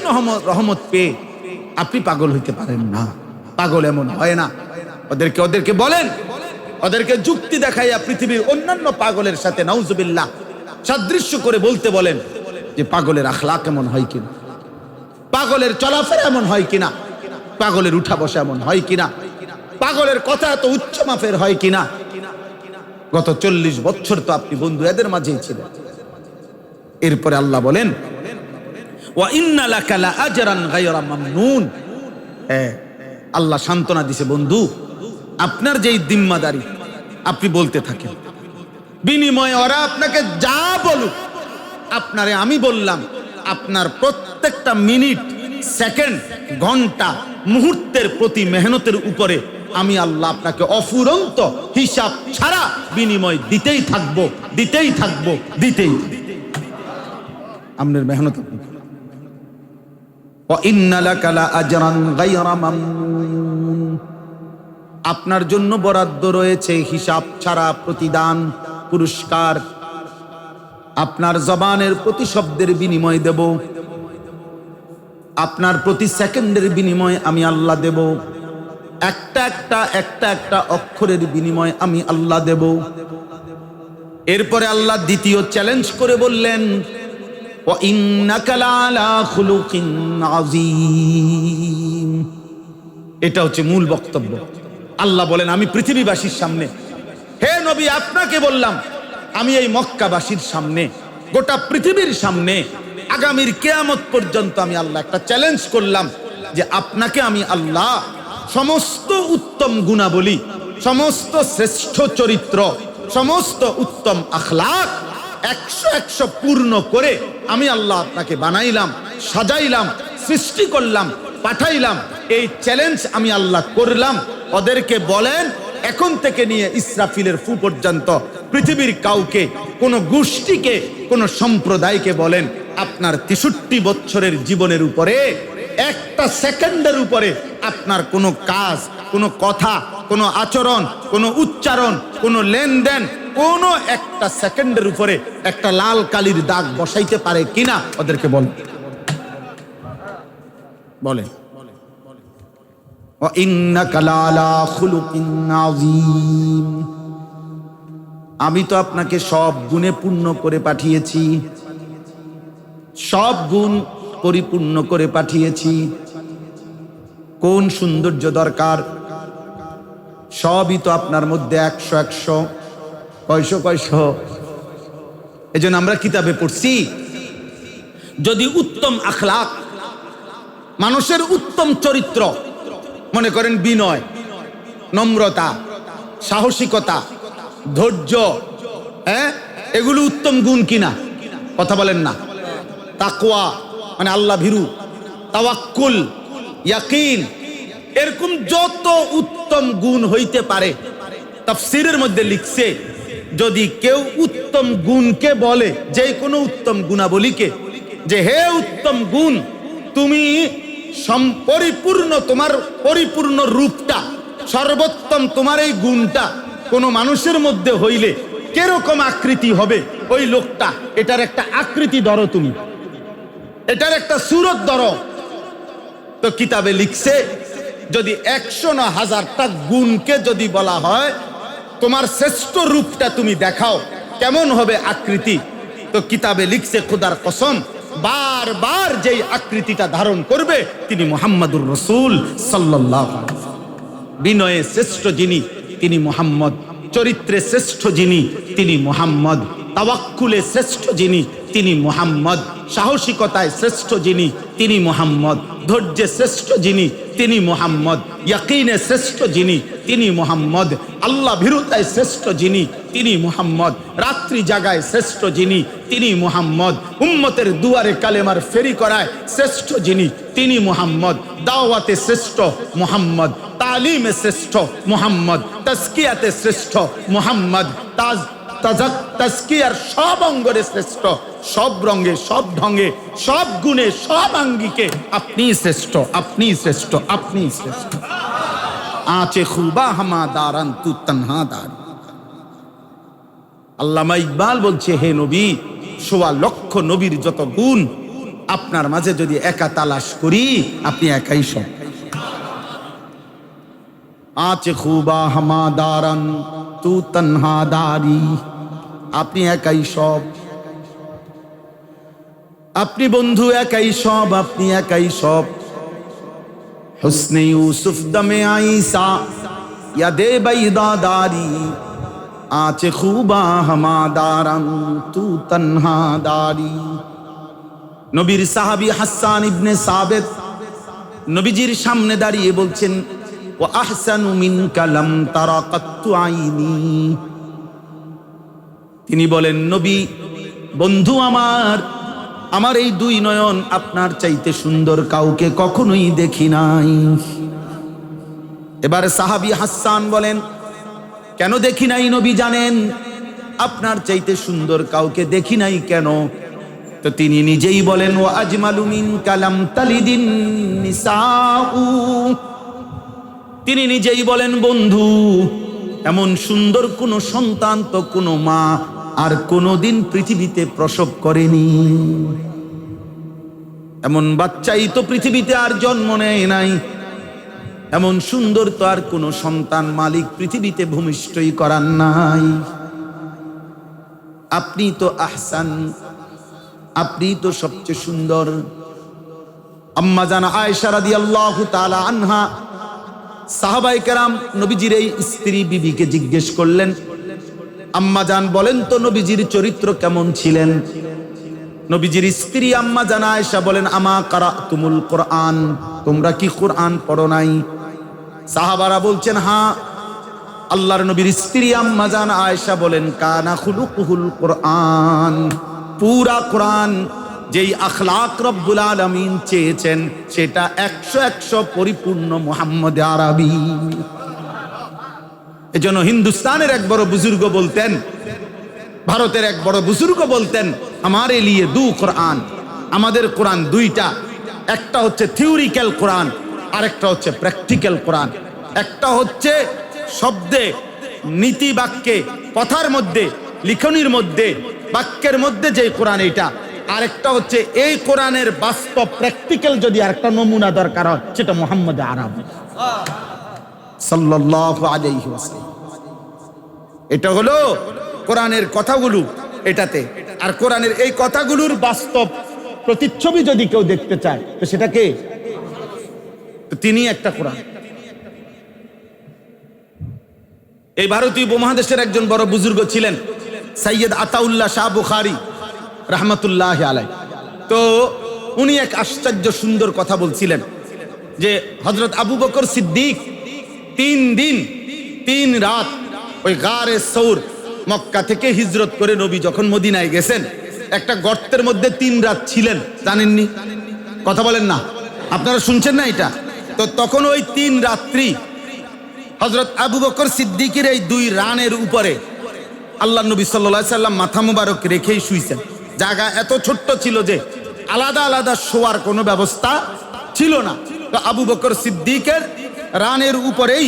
রহমত পেয়ে আপনি পাগল হইতে পারেন না। পাগল এমন হয় না। ওদেরকে বলেন, ওদেরকে যুক্তি দেখাইয়া পৃথিবীর অন্যান্য পাগলের সাথে নাউজুবিল্লাহ সাদৃশ্য করে বলতে বলেন যে পাগলের আখলাক এমন হয় কিনা, পাগলের চলাফেরা এমন হয় কিনা, পাগলের উঠা বসা এমন হয় কিনা, পাগলের কথা এত উচ্চ মাপের হয় কিনা। গত 40 বছর তো আপনি বন্ধু এদের মাঝেই ছিলেন। এরপরে আল্লাহ বলেন ওয়া ইন্না লাকা লা আজরান গায়রা মামনুন। আল্লাহ সান্ত্বনা দিছে, বন্ধু আপনার যেই জিম্মাদারি আপনি বলতে থাকেন, বিনিময়ে ওরা আপনাকে যা বলুক, আপনারে আমি বললাম, আপনার প্রত্যেকটা মিনিট, সেকেন্ড, ঘন্টা, মুহূর্তের প্রতি মেহনতের উপরে আমি আল্লাহ আপনাকে অফুরন্ত হিসাব ছাড়া বিনিময় দিতেই থাকবো, দিতেই থাকবো, দিতেই থাকবো। আপনার মেহনত আপনার জন্য বরাদ্দ রয়েছে হিসাব ছাড়া প্রতিদান, পুরস্কার। আপনার জবানের প্রতি শব্দের বিনিময় দেব, আপনার প্রতি সেকেন্ডের বিনিময় আমি আল্লাহ দেব, একটা একটা অক্ষরের বিনিময় আমি আল্লাহ দেব। এরপরে আল্লাহ দ্বিতীয় চ্যালেঞ্জ করে বললেন ওয়া ইন্নাকা লাআলা খুলুকিন আযীম। এটা হচ্ছে মূল বক্তব্য। আল্লাহ বলেন আমি পৃথিবীবাসীর সামনে, হে নবী আপনাকে বললাম, আমি এই মক্কাবাসীর সামনে, গোটা পৃথিবীর সামনে, আগামীর কিয়ামত পর্যন্ত আমি আল্লাহ একটা চ্যালেঞ্জ করলাম যে আপনাকে আমি আল্লাহ সমস্ত উত্তম গুণাবলী, সমস্ত শ্রেষ্ঠ চরিত্র, সমস্ত উত্তম আখলাক 100 পূর্ণ করে আমি আল্লাহ আপনাকে বানাইলাম, সাজাইলাম, সৃষ্টি করলাম, পাঠাইলাম। এই চ্যালেঞ্জ আমি আল্লাহ করলাম। ওদেরকে বলেন এখন থেকে নিয়ে ইসরাফিলের ফু পর্যন্ত পৃথিবীর কাউকে, কোন গোষ্ঠীকে, কোন সম্প্রদায়কে বলেন আপনার 63 বছরের জীবনের উপরে একটা সেকেন্ডের উপরে আপনার কোনো কাজ, কোনো কথা, কোনো আচরণ, কোনো উচ্চারণ, কোনো লেনদেন, কোনো একটা সেকেন্ডের উপরে একটা লাল কালির দাগ বসাইতে পারে কিনা ওদেরকে বলেন। বলেন ওয়া ইন্নাকা লালা খুলুকিন আযীম। আমি তো আপনাকে সব গুণে পূর্ণ করে পাঠিয়েছি, সব গুণ পরিপূর্ণ করে পাঠিয়েছি। কোন সৌন্দর্য দরকার? সবই তো আপনার মধ্যে 100 কয়শো। এজন্য আমরা কিতাবে পড়ছি, যদি উত্তম আখলাক, মানুষের উত্তম চরিত্র, মনে করেন বিনয়, নম্রতা, সাহসিকতা, ধৈর্য, এগুলো উত্তম গুণ কিনা? কথা বলেন না। তাকওয়া মানে আল্লাহ ভীরু, তাওয়াক্কুল, ইয়াকিন, এরকম যত উত্তম গুণ হইতে পারে, তাফসীরের মধ্যে লিখছে যদি কেউ উত্তম গুণকে বলে, যে কোনো উত্তম গুণাবলীকে, যে হে উত্তম গুণ, তুমি পরিপূর্ণ, তোমার পরিপূর্ণ রূপটা, সর্বোত্তম তোমার এই গুণটা কোন মানুষের মধ্যে হইলে কিরকম আকৃতি হবে ওই লোকটা, এটার একটা আকৃতি ধরো, তুমি এটার একটা সূরত ধরো। তো কিতাবে লিখছে যদি 100 না 1000টা গুণকে যদি বলা হয় তোমার শ্রেষ্ঠ রূপটা তুমি দেখাও, কেমন হবে আকৃতি? তো কিতাবে লিখছে খোদার কসম, বারবার যেই আকৃতিটা ধারণ করবে তিনি মুহাম্মাদুর রাসূল সাল্লাল্লাহু আলাইহি ওয়াসাল্লাম। বিনয়ে শ্রেষ্ঠ যিনি তিনি মুহাম্মদ, চরিত্রে শ্রেষ্ঠ যিনি তিনি মুহাম্মদ, তাওয়াক্কুলে শ্রেষ্ঠ যিনি তিনি মুহাম্মদ, সাহসিকতায় শ্রেষ্ঠ যিনি তিনি মুহাম্মদ, ধৈর্যে শ্রেষ্ঠ যিনি তিনি মুহাম্মদ, ইয়াকিনে শ্রেষ্ঠ যিনি তিনি মুহাম্মদ, আল্লাহ ভীরুতায় শ্রেষ্ঠ যিনি তিনি মুহাম্মদ, রাত্রি জাগায় শ্রেষ্ঠ যিনি তিনি মুহাম্মদ, উম্মতের দুয়ারে কালেমার ফেরি করায় শ্রেষ্ঠ যিনি তিনি মুহাম্মদ, দাওয়াতে শ্রেষ্ঠ মুহাম্মদ, তালিমে শ্রেষ্ঠ মুহাম্মদ, তাজকিয়াতে শ্রেষ্ঠ মুহাম্মদ, তাজকিয়ার সব অঙ্গরে শ্রেষ্ঠ, সব রঙে, সব ঢঙে, সব গুণে, সব আঙ্গিকে আপনি শ্রেষ্ঠ, আপনি শ্রেষ্ঠ, আপনি শ্রেষ্ঠ। আঁচে খুবা হামা দারান তু তনহা দারি। আল্লামা ইকবাল বলছে, হে নবী, ১৬ লক্ষ নবীর যত গুণ আপনার মাঝে যদি একা তালাশ করি, আপনি একাই সব। আঁচে খুবা হামা দারান তু তনহা দারি, আপনি একাই সব, আপনি বন্ধু একাই সব, আপনি একাই সব। হুসনে ইউসুফ দমে আইসা ইয়াদে বাইদা দারি, আঁচে খুবা হামা দারান তু তনহা দারি। নবীর সাহাবী হাসান ইবনে সাবিত নবীজির সামনে দাঁড়িয়ে বলছেন, ওয়া আহসানু মিনকা লাম তারা কাত্তু আইনি। তিনি বলেন, নবী বন্ধু আমার এই দুই নয়ন আপনার চাইতে সুন্দর কাউকে কখনোই দেখি নাই। এবার সাহাবী হাসান বলেন, কেন দেখি নাই নবী জানেন? আপনার চাইতে সুন্দর কাউকে দেখি নাই কেন? তো তিনি নিজেই বলেন, ওয়া আজমালু মিনকা লাম তালিদিন নিসাউ। তিনি নিজেই বলেন, বন্ধু এমন সুন্দর কোন সন্তান তো কোনো মা আর কোনোদিন পৃথিবীতে প্রসব করেনি, এমন বাচ্চাই তো পৃথিবীতে আর জন্ম নেয় নাই, এমন সুন্দর তো আর কোন সন্তান মালিক পৃথিবীতে ভূমিষ্ঠই করান নাই। আপনি তো আহসান, আপনি তো সবচেয়ে সুন্দর। আম্মা জান আয়েশা রাদিয়াল্লাহু তাআলা আনহা সাহাবায়ে কেরাম নবীজির এই স্ত্রী বিবিকে জিজ্ঞেস করলেন, আম্মা জান বলেন তো নবীজির চরিত্র কেমন ছিলেন? নবীজির স্ত্রী আম্মা জান আয়েশা বলেন, আমা কারাতুমুল কোরআন, তোমরা কি কোরআন পড়ো নাই? সাহাবারা বলছেন, হ্যাঁ। আল্লাহর নবীর স্ত্রী আম্মা জান আয়েশা বলেন, কানা খুলুকুহুল কোরআন, পুরা কোরআন যেই আখলাক রব্বুল আলামিন চেয়েছেন সেটা 100 পরিপূর্ণ মুহাম্মদ আরবি। এজন্য হিন্দুস্তানের এক বড় বুজুর্গ বলতেন, ভারতের এক বড় বুজুর্গ বলতেন, আমারে লিয়ে দু কোরআন, আমাদের কোরআন দুইটা, একটা হচ্ছে থিওরিক্যাল কোরআন, আরেকটা হচ্ছে প্র্যাকটিক্যাল কোরআন। একটা হচ্ছে শব্দে, নীতি বাক্যে, কথার মধ্যে, লিখনির মধ্যে, বাক্যের মধ্যে যে কোরআন এটা, আরেকটা হচ্ছে এই কোরআনের বাস্তব প্র্যাকটিক্যাল যদি আরেকটা নমুনা দরকার হয় সেটা মুহাম্মদ আরবি সাল্লাল্লাহু আলাইহি ওয়াসাল্লাম। এটা হলো কোরআনের কথাগুলো এটাতে। আর কোরআনের এই কথাগুলোর বাস্তব প্রতিচ্ছবি যদি কেউ দেখতে চায় তো সেটাকে তিনি একটা কোরআন। এই ভারতীয় উপমহাদেশের একজন বড় বুজুর্গ ছিলেন সৈয়দ আতাউল্লাহ শাহ বুখারী রহমতুল্লাহ আলাইহি। তো উনি এক আশ্চর্য সুন্দর কথা বলছিলেন যে হযরত আবু বকর সিদ্দিক 3 দিন 3 রাত ওই গারে সৌর, মক্কা থেকে হিজরত করে নবী যখন মদিনায় গেছেন, একটা গর্তের মধ্যে 3 রাত ছিলেন। জানেননি? কথা বলেন না, আপনারা শুনছেন না এটা? তো তখন ওই 3 রাত্রি হযরত আবু বকর সিদ্দিকের এই 2 রানের উপরে আল্লাহ নবী সাল্লাল্লাহু আলাইহি সাল্লাম মাথা মুবারক রেখেই শুইছেন। জায়গা এত ছোট্ট ছিল যে আলাদা আলাদা শোয়ার কোনো ব্যবস্থা ছিল না। তো আবু বকর সিদ্দিকের রানের উপরেই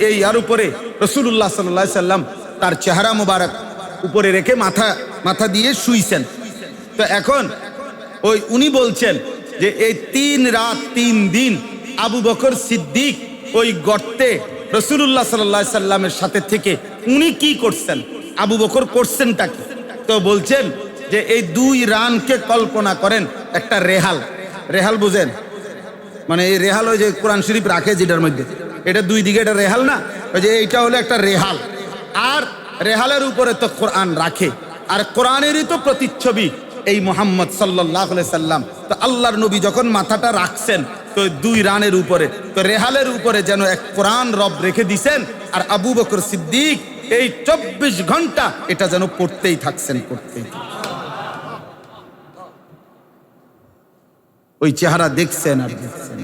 এই আর উপরে রাসূলুল্লাহ সাল্লাল্লাহু আলাইহি সাল্লাম তার চেহারা মুবারক উপরে রেখে মাথা দিয়ে শুইছেন। তো এখন উনি বলছেন যে এই 3 রাত 3 দিন আবু বকর সিদ্দিক ওই গর্তে রাসূলুল্লাহ সাল্লাল্লাহু আলাইহি সাল্লামের সাথে থেকে উনি কি করছেন, আবু বকর করছেনটা কি? তো বলছেন যে এই 2 রানকে কল্পনা করেন একটা রেহাল। রেহাল বুঝেন? মানে এই রেহাল ওই যে কোরআন শরীফ রাখে যেটার মধ্যে, এটা 2 দিকে এটা রেহাল না, ওই যে এইটা হলো একটা রেহাল। আর রেহালের উপরে তো কোরআন রাখে, আর কোরআনেরই তো প্রতিচ্ছবি এই মুহাম্মদ সাল্লাল্লাহু আলাইহি সাল্লাম। তো আল্লাহর নবী যখন মাথাটা রাখছেন তো 2 রানের উপরে, তো রেহালের উপরে যেন এক কোরআন রব রেখে দিছেন, আর আবু বকর সিদ্দিক এই 24 ঘন্টা এটা যেন পড়তেই থাকছেন। ওই চেহারা দেখছেন আর দেখছেন।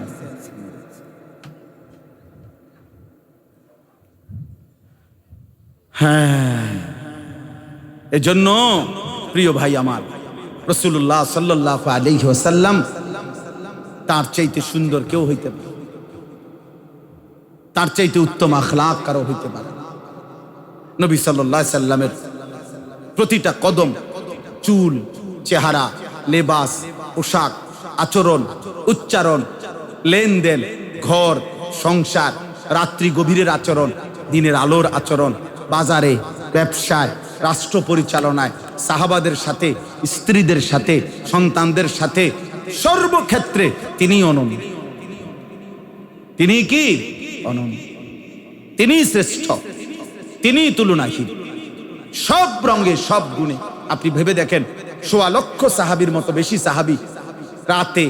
হ্যাঁ, এজন্য প্রিয় ভাই আমার, রাসূলুল্লাহ সাল্লাল্লাহু আলাইহি ওয়াসাল্লাম তার চাইতে সুন্দর কেউ হইতে পারে, তার চাইতে উত্তম আখলাক কারো হইতে পারে। নবী সাল্লাল্লাহু আলাইহি সাল্লামের প্রতিটা কদম, চুল, চেহারা, লেবাস, পোশাক, আচরণ, উচ্চারণ, লেনদেন, ঘর সংসার, রাত্রি গভীরের আচরণ, দিনের আলোর আচরণ, বাজারে, ব্যবসায়, রাষ্ট্র পরিচালনায়, সাহাবাদের সাথে, স্ত্রীদের সাথে, সন্তানদের সাথে, সর্বক্ষেত্রে তিনি অনন্য। তিনি কি অনন্য? তিনি শ্রেষ্ঠ, তিনি তুলনাহীন, সব রঙে সব গুণে। আপনি ভেবে দেখেন, 1.25 লক্ষ সাহাবীর মতো বেশি সাহাবী রাতে,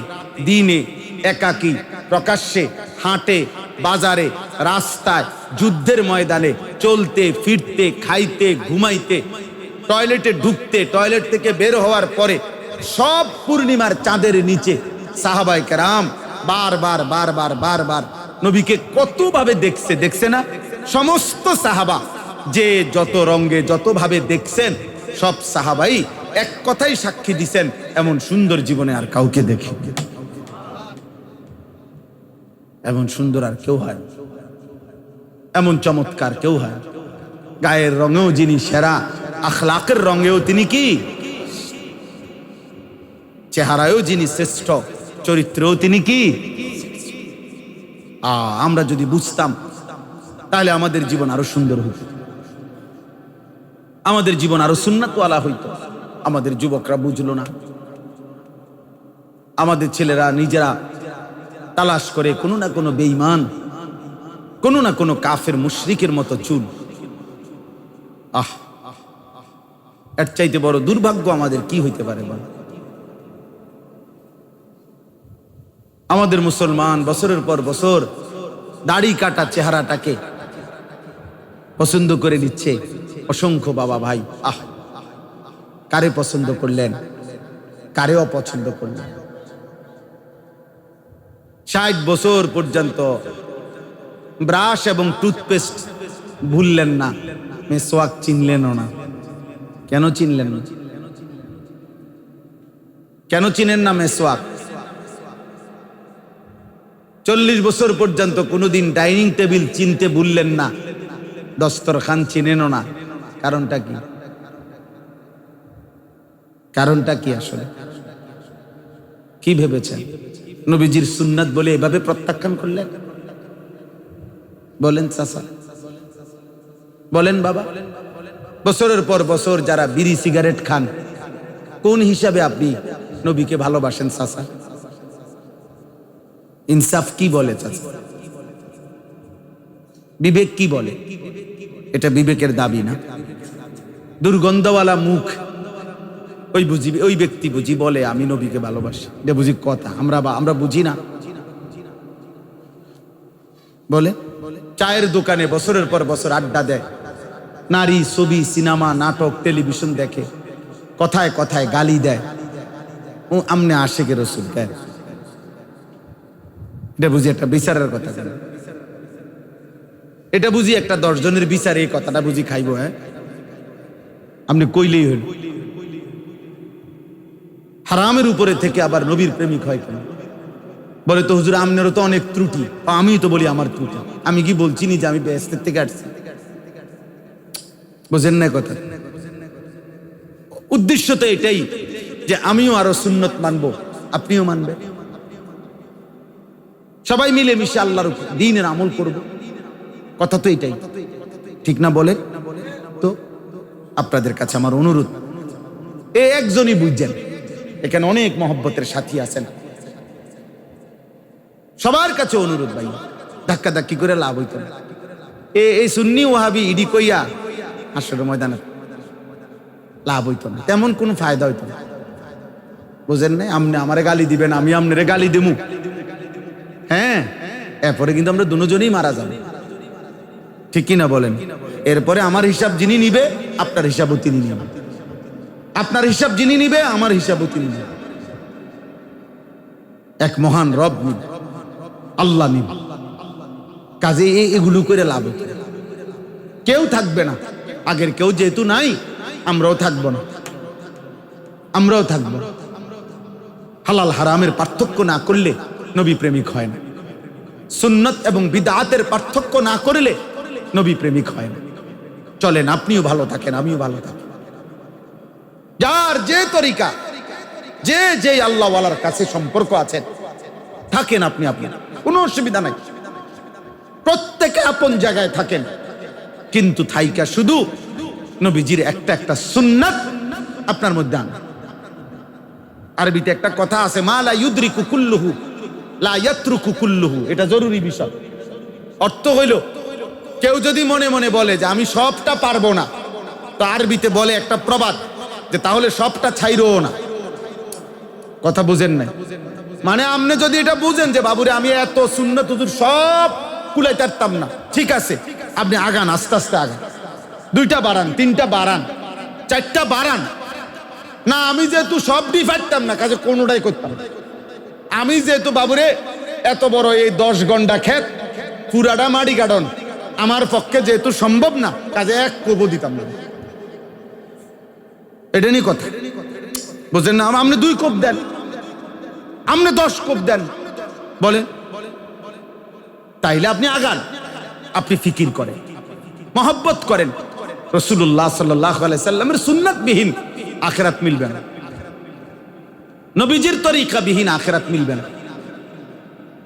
দিনে, একাকী, প্রকাশ্যে, হাঁটে, বাজারে, রাস্তায়, যুদ্ধের ময়দানে, চলতে ফিরতে, খাইতে, ঘুমাইতে, টয়লেটে ঢুকতে, টয়লেট থেকে বের হওয়ার পরে, সব পূর্ণিমার চাঁদের নিচে সাহাবায়ে কেরাম বারবার নবীকে কতভাবে দেখছে না? সমস্ত সাহাবা যে যত রঙে যতভাবে দেখছেন, সব সাহাবাই এক কথাই সাক্ষী দিছেন, এমন সুন্দর জীবনে আর কাউকে দেখি, এমন সুন্দর আর কেউ হয়, এমন চমৎকার কেউ হয়। গায়ের রঙেও যিনি সেরা, আখলাকের রঙেও তিনি কি, চেহারায়ও যিনি শ্রেষ্ঠ, চরিত্রেও তিনি কি। আমরা যদি বুঝতাম তাহলে আমাদের জীবন আরো সুন্দর হইত, আমাদের জীবন আরো সুন্নাতওয়ালা হইত। আমাদের যুবকরা বুঝলো না, আমাদের ছেলেরা নিজেরা তালাশ করে কোনো না কোনো বেঈমান, কোনো না কোনো কাফের মুশরিকের মতো চুল। এর চাইতে বড় দুর্ভাগ্য আমাদের কি হইতে পারে বল? আমাদের মুসলমান বছরের পর বছর দাড়ি কাটা চেহারাটাকে পছন্দ করে নিচ্ছে অসংখ্য বাবা ভাই। কারে পছন্দ করলেন, কারে অপছন্দ করলেন? 60 বছর পর্যন্ত ব্রাশ এবং টুথপেস্ট ভুললেন না, মেসওয়াক চিনলেনও না। কেন চিনলেন না? কেন চিনেন না মেসওয়াক? 40 বছর পর্যন্ত কোনোদিন ডাইনিং টেবিল চিনতে ভুললেন না, দস্তরখান চিনেন না। কারণটা কি? কারণটা কি আসলে? কি ভেবেছেন? নবীজির সুন্নাত বলে এভাবে প্রত্যাখ্যান করলেন? বলেন চাচা, বলেন বাবা। বছরের পর বছর যারা বিড়ি সিগারেট খান, কোন হিসাবে আপনি নবীকে ভালোবাসেন চাচা? ইনসাফ কি বলে চাচা? বিবেক কি বলে? এটা বিবেকের দাবি না। দুর্গন্ধওয়ালা মুখ ওই ব্যক্তি বুঝি বলে আমি নবীকে ভালোবাসি, এটা বুঝি কথা? আমরা বুঝি না। বলে চায়ের দোকানে বছরের পর বছর আড্ডা দেয়, নারী, ছবি, সিনেমা, নাটক, টেলিভিশন দেখে, কথায় কথায় গালি দেয়, ও আমনে আশিকে রসুল দেয়। এটা বুঝি একটা বিচারের কথা? এটা বুঝি একটা 10 জনের বিচার? এই কথাটা বুঝি খাইব? হ্যাঁ, আপনি কইলেই হইল। হারামের উপরে থেকে আবার নবীর প্রেমিক হয় কেন? বলে তো হুজুর আপনারও তো অনেক ত্রুটি। আমি তো বলি আমার ত্রুটি, আমি কি বলছি নি যে আমি বেহেশতের থেকে আসছি? বুঝেন না কথা? উদ্দেশ্য তো এটাই যে আমিও আরো সুন্নত মানবো, আপনিও মানবেন, সবাই মিলে মিশে আল্লাহর দ্বীনের আমল করব। কথা তো এটাই, ঠিক না? বলে তো আপনাদের কাছে আমার অনুরোধ, একজনই বুঝছেন, এখানে অনেক মহব্বতের সাথী আছেন, সবার কাছে অনুরোধ ভাই, ধাক্কা ধাক্কি করে লাভ হইত না। এই সুন্নি ওয়াহাবি ইডি কইয়া আসলে ময়দানে লাভ হইতো না, তেমন কোনো ফায়দা হইতো না। বুঝেন নাই? আপনি আমারে গালি দিবেন, আমি আপনারে গালি দেবো, হ্যাঁ, এরপরে কিন্তু আমরা দুজনেই মারা যাবো, ঠিক কিনা বলেন? এরপরে আমার হিসাব যিনি নিবে, আপনার হিসাবও তিনি নিবে, আপনার হিসাব যিনি নিবে, আমার হিসাবও তিনি নিবে। এক মহান রব নিবে, আল্লাহ নিবে। কাজে এগুলো করে লাভ হতো, কেউ থাকবে না। আগের কেউ যেহেতু নাই, আমরাও থাকবো না, আমরাও থাকবো। হালাল হারামের পার্থক্য না করলে নবী প্রেমিক হয় না। সুন্নত এবং বিদআতের পার্থক্য না করলে নবী প্রেমিক হয় না। চলেন, আপনিও ভালো থাকেন, আমিও ভালো থাকি। যার যে তরিকা, যে আল্লাহওয়ালার কাছে সম্পর্ক আছেন, থাকেন আপনি, কোনো অসুবিধা নাই। প্রত্যেকে আপন জায়গায় থাকেন, কিন্তু থাইকা শুধু নবীজির একটা সুন্নাত আপনার মধ্যে আন। আরবিতে একটা কথা আছে, মা লা ইউদরিকু কুল্লুহু লা ইয়াতরুকু কুল্লুহু। এটা জরুরি বিষয়। অর্থ হইল, কেউ যদি মনে মনে বলে যে আমি সবটা পারবো না, তো আরবিতে বলে একটা প্রবাদ যে তাহলে সবটা ছাইরো না। কথা বুঝেন নাই? মানে আপনি যদি এটা বুঝেন যে বাবুরে আমি এত সুন্নত হুজুর সব কুলাইতে পারতাম না, ঠিক আছে, আপনি আগান, আস্তে আস্তে আগান, 2টা বাড়ান, 3টা বাড়ান, 4টা বাড়ান। না, আমি যেহেতু সবই পারতাম না, কাজে কোনোটাই করতাম না। আমি যেহেতু বাবুরে এত বড় এই 10 ঘন্টা ক্ষেত পুরাটা মাটি কাটন আমার পক্ষে যেহেতু সম্ভব না, কাজে এক কোবও দিতাম না। এটা নিয়ে কথা বুঝেন না? আপনি 2 কোপ দেন, আপনি 10 কোপ দেন, বলেন, তাইলে আপনি আগান, আপনি ফিকির করেন, মহব্বত করেন। রাসূলুল্লাহ সাল্লাল্লাহু আলাইহি সাল্লামের সুন্নাত বিহীন আখিরাত মিলবে না, নবীজির তরিকা বিহীন আখিরাত মিলবে না।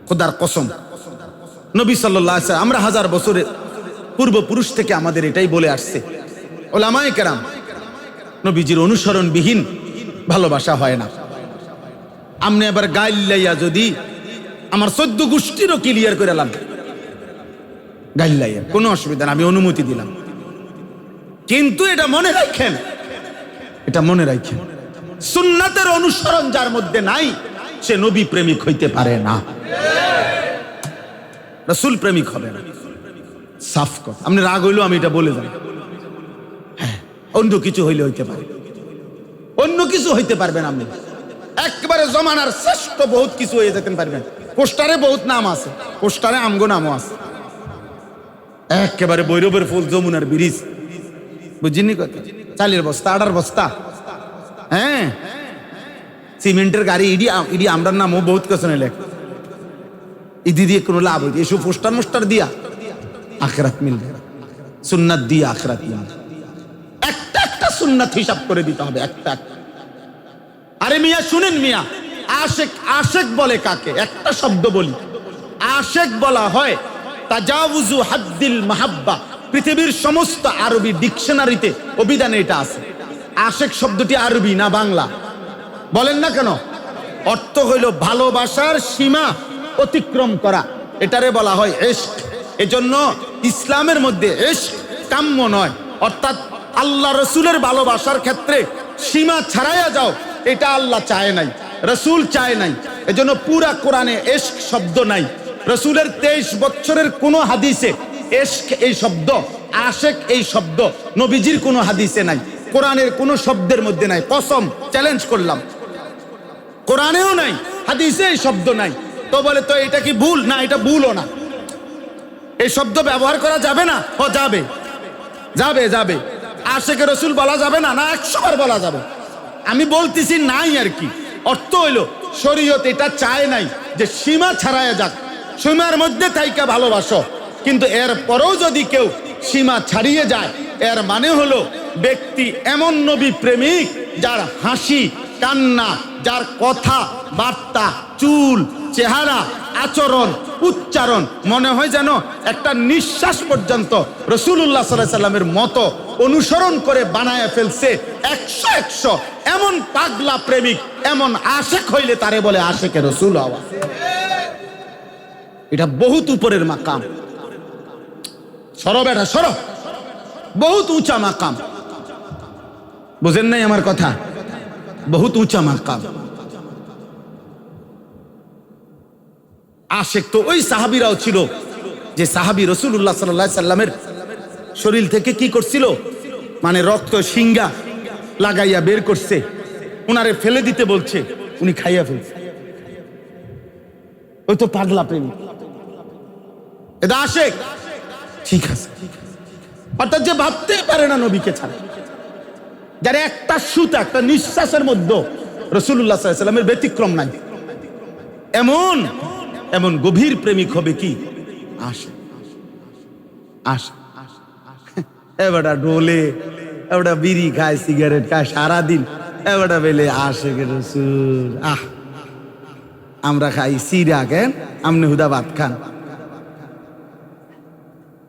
খোদার কসম, নবী সাল্লাল্লাহু আলাইহি সাল্লাম, আমরা 1000 বছরের পূর্বপুরুষ থেকে আমাদের এটাই বলে আসছে, উলামায়ে কেরাম, নবীজির অনুসরণ বিহীন ভালোবাসা হয় না। আপনি এবার গাইল্লাইয়া যদি আমার 14 গোষ্ঠীরও ক্লিয়ার করে এলাম, গাইল্লাইয়া কোনো অসুবিধা না, আমি অনুমতি দিলাম, কিন্তু এটা মনে রাখেন, এটা মনে রাখেন, সুন্নাতের অনুসরণ যার মধ্যে নাই, সে নবী প্রেমিক হইতে পারে না, রাসূল প্রেমিক হবে না। সাফ কথা। আপনি রাগ হইলেও আমি এটা বলে যাই, হ্যাঁ, অন্য কিছু হইলে হইতে পারে, অন্য কিছু হইতে পারবেন আপনি, একবারে জমানার শ্রেষ্ঠ বহুত কিছু হয়ে যেতে পারবেন। পোস্টারে বহুত নাম আছে, পোস্টারে আমগো নামও আছে, একেবারে বৈরবের ফুল, যমুনার ব্রিজ, বুঝিনি কথা, চালের বস্তা, আটার বস্তা, হ্যাঁ, সিমেন্টের গাড়ি, ইডি আমরার নামও বহুত কিছু লেখ, ঈদি দিয়ে কোনো লাভ হইবে? এসব পোস্টার মোস্টার দিয়া আখিরাত মিলবে, সুন্নাত দিয়ে আখিরাত মিলবে। একটা একটা সুন্নাত হিসাব করে দিতে হবে, একটা একটা। আরে মিয়া শুনেন মিয়া, আশেক, আশেক বলে কাকে? একটা শব্দ বলি, আশেক বলা হয় তাজাউজু হাদ্দিল মাহাব্বা। পৃথিবীর সমস্ত আরবি ডিকশনারিতে, অভিধানে এটা আছে। আশেক শব্দটি আরবি না বাংলা? বলেন না কেন? অর্থ হইল ভালোবাসার সীমা অতিক্রম করা, এটারে বলা হয় ইশক। এজন্য ইসলামের মধ্যে ইশক কাম্য নয়, অর্থাৎ আল্লাহ রসুলের ভালোবাসার ক্ষেত্রে সীমা ছাড়াইয়া যাও, এটা আল্লাহ চায় নাই, রসুল চায় নাই। এজন্য পুরা কোরআনে ইশক শব্দ নাই। রসুলের 23 বছরের কোনো হাদিসে ইশক এই শব্দ, আশেক এই শব্দ নবীজির কোনো হাদিসে নাই, কোরআনের কোনো শব্দের মধ্যে নাই। কসম, চ্যালেঞ্জ করলাম, কোরআনেও নাই, হাদিসে এই শব্দ নাই। তো বলে তো এটা কি ভুল? না, এটা ভুলও না। এই শব্দ ব্যবহার করা যাবে না? ও যাবে, যাবে, যাবে। আশেকে রসুল বলা যাবে না? না, 100 বার বলা যাবে। আমি বলতেছি নাই আর কি। অর্থ হইল শরীয়ত এটা চায় নাই যে সীমা ছাড়ায় যাক, সীমার মধ্যে থাইকা ভালোবাসো। কিন্তু এর পরেও যদি কেউ সীমা ছাড়িয়ে যায়, এর মানে হলো ব্যক্তি এমন নবী প্রেমিক যার হাসি কান্না, যার কথা বার্তা, চুল, চেহারা, আচরণ, উচ্চারণ মনে হয় যেন একটা নিঃশ্বাস পর্যন্ত রাসূলুল্লাহ সাল্লাল্লাহু আলাইহি সাল্লামের মতো অনুসরণ করে বানায় ফেলছে। 100 এমন পাগলা প্রেমিক, এমন আশেক হইলে তারে বলে আশেকে রাসূল হওয়া। এটা বহুত উপরের মাকাম। সরো বেটা সরো, বহুত উঁচা মাকাম। বুঝেন নাই আমার কথা? বহুত উঁচা মাকাম। আশেক তো ওই সাহাবীরাও ছিল যে সাহাবী রাসূলুল্লাহ সাল্লাল্লাহু আলাইহি সাল্লামের শরীর থেকে কি করছিল, মানে রক্ত সিঙ্গা লাগাইয়া বের করছে, উনারে ফেলে দিতে বলছে, উনি খাইয়া ফেলছে। ওই তো পাগলা প্রেমিক, এটা আশেক। ঠিক আছে, অর্থাৎ যে ভাবতেই পারে না নবীকে ছাড়া, যার একটা সুতা, একটা নিঃশ্বাসের মধ্যে রাসূলুল্লাহ সাল্লাল্লাহু আলাইহি সাল্লামের ব্যতিক্রম নাই, এমন এমন গভীর প্রেমিক হবে কি আশেক। আশেক এবারটা ডোলে, এবারটা বিড়ি খায়, সিগারেট খায় সারাদিন, এবারটা বেলে আশেক রাসূল। আমরা খাই সিরা, কেন আমনে হুদা ভাত খান?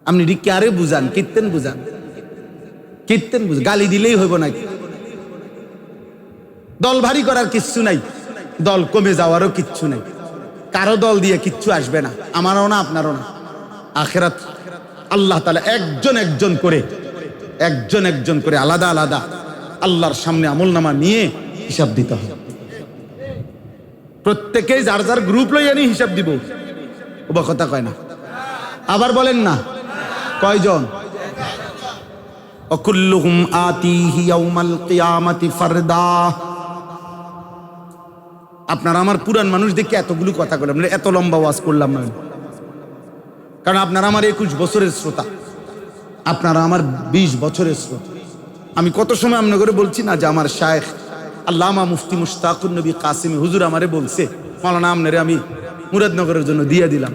আপনি কারে বুঝান? কীর্তেন বুঝান, কীর্তেন বুঝান। গালি দিলেই হইব নাকি? দল ভারী করার কিচ্ছু নাই, দল কমে যাওয়ারও কিচ্ছু নাই। কারো দল দিয়ে কিচ্ছু আসবে না, আমারও না, আপনারও না। আখিরাত আল্লাহ তাআলা একজন একজন করে আলাদা আলাদা আল্লাহর সামনে আমলনামা নিয়ে হিসাব দিতে হবে। প্রত্যেকেই যার যার গ্রুপ লইয়া নিয়ে হিসাব দিব। ওবা কথা কয় না? আবার বলেন না, কয়জন? অকুল্লুহুম আতিহি ইয়াউমাল কিয়ামাতি ফারদা। আপনারা আমার পুরান মানুষ দেখে এতগুলো কথা বললাম, এত লম্বা ওয়াজ করলাম না, কারণ আপনারা আমার 21 বছরের শ্রোতা, আপনারা আমার 20 বছরের শ্রোতা। আমি কত সময় আমনে করে বলছি না যে আমার শায়েখ আল্লামা মুফতি মুশতাকুর নবী কাসিমি হুজুর আমারে বলছে, মাওলানা আমনেরে আমি মুরাদনগরের জন্য দিয়ে দিলাম,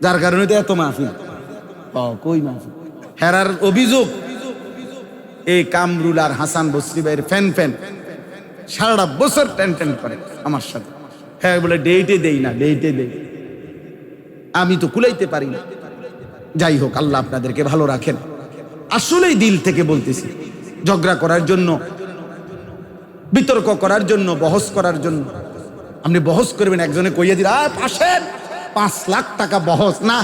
যার কারণে তো এত মাহফিল। কই মাহফিল? হেরার অভিযোগ এই কামরুল আর হাসান বসরি ভাইয়ের ফ্যান সারা বছর টেন করে আমার সাথে। হ্যাঁ বলে ডেটে দেই না, ডেটে দেই, আমি তো কুলাইতে পারি না। যাই হোক, আল্লাহ আপনাদেরকে ভালো রাখেন। আসলেই দিল থেকে বলতেছি, ঝগড়া করার জন্য, বিতর্ক করার জন্য, বহস করার জন্য। আপনি বহস করবেন, একজনে কইয়া দিল পাশের 5 লাখ টাকা বহস না,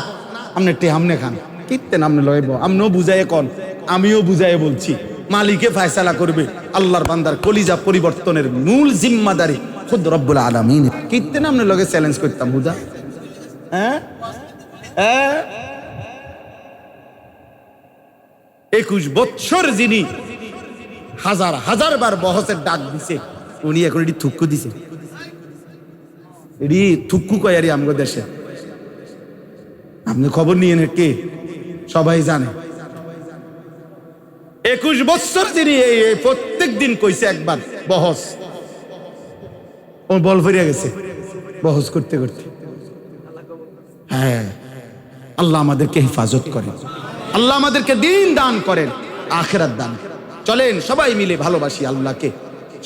আপনি আমনে খান কিনতেন, আপনি লইব, আপনিও বুঝাইয়ে কন, আমিও বুঝাইয়ে বলছি, মালিকে ফায়সালা করবে। আল্লাহর বান্দার কলিজা পরিবর্তনের মূল জিম্মাদারি খুদ রব্বুল আলামিন। কিনতেন আপনি লগে চ্যালেঞ্জ করতাম বুঝা? হ্যাঁ 21 বছর যিনি হাজার হাজার বার বহসের ডাক দিছে, উনি এখন এটি থুক্কু দিছে। এটি থুক্কু কয় আরে আমগো দেশে। আপনি খবর নিয়ে নেন, কে সবাই জানে। 21 বছর যিনি এই প্রত্যেক দিন কইছে একবার বহস, ও বল ফিরিয়া গেছে বহস করতে করতে। হ্যাঁ, আল্লাহ আমাদেরকে হেফাজত করেন, আল্লাহ আমাদেরকে দিন দান করেন, আখিরাত দান। চলেন সবাই মিলে ভালোবাসি আল্লাহকে,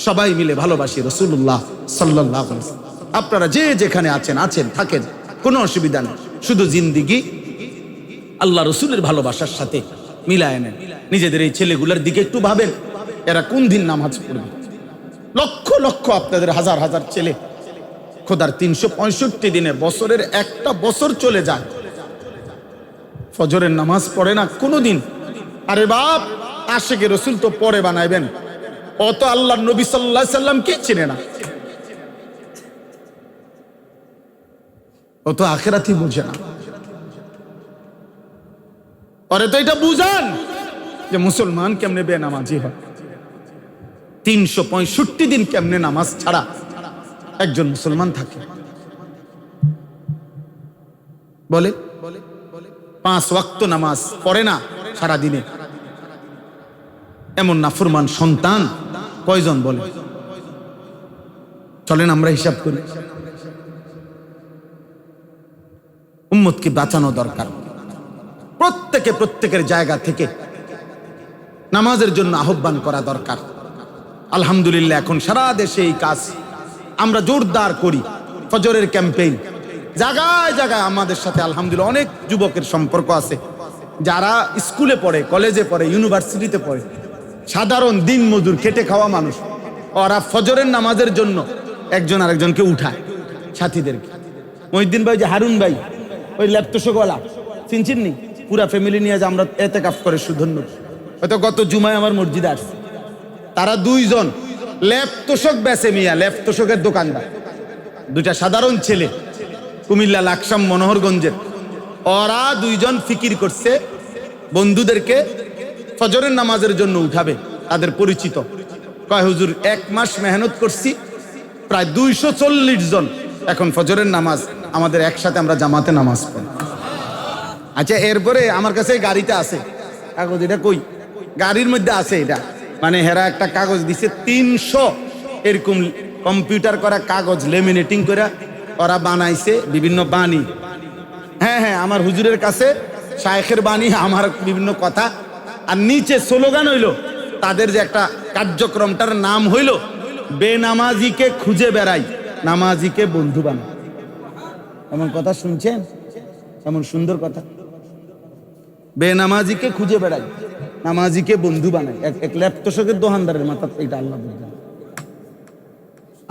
সবাই মিলে ভালোবাসি রাসূলুল্লাহ সাল্লাল্লাহু আলাইহি ওয়াসাল্লাম। আপনারা যে যেখানে আছেন থাকেন, কোনো অসুবিধা নেই। শুধু জিন্দিগি আল্লাহ রসুলের ভালোবাসার সাথে মিলায় নেন। নিজেদের এই ছেলেগুলোর দিকে একটু ভাবেন, এরা কোন দিন নামাজ পড়বে। লক্ষ লক্ষ আপনাদের হাজার হাজার ছেলে খোদার 365 দিনে বছরের একটা বছর চলে যায়, ফজরের নামাজ পড়ে না কোনোদিন। আরে বাপ, আশিকে রসুল তো পরে বানাইবেন, অত আল্লাহ নবী সাল্লাল্লাহু আলাইহি সাল্লাম কি চিনে না, ও তো আখিরাতই বুঝে না। পরে তো এটা বুঝান যে মুসলমান কেমনে বেনামাজি হয়, 365 দিন কেমনে নামাজ ছাড়া একজন মুসলমান থাকে। বলে 5 ওয়াক্ত নামাজ পড়ে না সারা দিনে, এমন নাফরমান সন্তান কয়জন বলে? চলেন আমরা হিসাব করি। উম্মতকে বাঁচানো দরকার। প্রত্যেকের জায়গা থেকে নামাজের জন্য আহ্বান করা দরকার। আলহামদুলিল্লাহ এখন সারা দেশে এই কাজ আমরা জোরদার করি। ফজরের ক্যাম্পেইন জায়গায় জায়গায় আমাদের সাথে আলহামদুলিল্লাহ অনেক যুবকের সম্পর্ক আছে, যারা স্কুলে পড়ে, কলেজে পড়ে, ইউনিভার্সিটিতে পড়ে, সাধারণ দিন মজুর খেটে খাওয়া মানুষ। ওরা ফজরের নামাজের জন্য একজন আরেকজনকে উঠায়, সাথীদেরকে। মহিউদ্দিন ভাই, যে হারুন ভাই, ওই ল্যাপটপওয়ালা চিনছেন নি, পুরা ফ্যামিলি নিয়ে যে আমরা এতেকাফ করে সুধন্য, হয়তো গত জুমায় আমার মসজিদে আসছে। তারা 2 জন ল্যাপটপ বেচে, মিয়া ল্যাপটপের দোকানদার, 2টা সাধারণ ছেলে, কুমিল্লা লাকসাম মনোহরগঞ্জের। ওরা 2 জন ফিকির করছে বন্ধুদেরকে ফজরের নামাজের জন্য উঠাবে। তাদের পরিচিত কয়, হুজুর 1 মাস মেহনত করছি, প্রায় 240 জন এখন ফজরের নামাজ আমাদের একসাথে আমরা জামাতে নামাজ পড়ি। আচ্ছা, এরপরে আমার কাছে গাড়িতে আছে কাগজ, এটা কই গাড়ির মধ্যে আছে, এটা মানে হেরা একটা কাগজ দিছে 300 এরকম কম্পিউটার করা কাগজ লেমিনেটিং করে ওরা বানাইছে বিভিন্ন বাণী। হ্যাঁ, আমার হুজুরের কাছে শায়েখের বাণী, আমার বিভিন্ন কথা। আর নিচে স্লোগান হইলো তাদের যে একটা কার্যক্রমটার নাম হইল, বেনামাজিকে খুঁজে বেড়াই, নামাজিকে বন্ধু বানাই। এমন কথা শুনছেন? এমন সুন্দর কথা, বেনামাজিকে খুঁজে বেড়াই, নামাজিকে বন্ধু বানাই। এক ল্যাপটপের দোকানদারের মাথা এটা আল্লাহ বুঝলেন।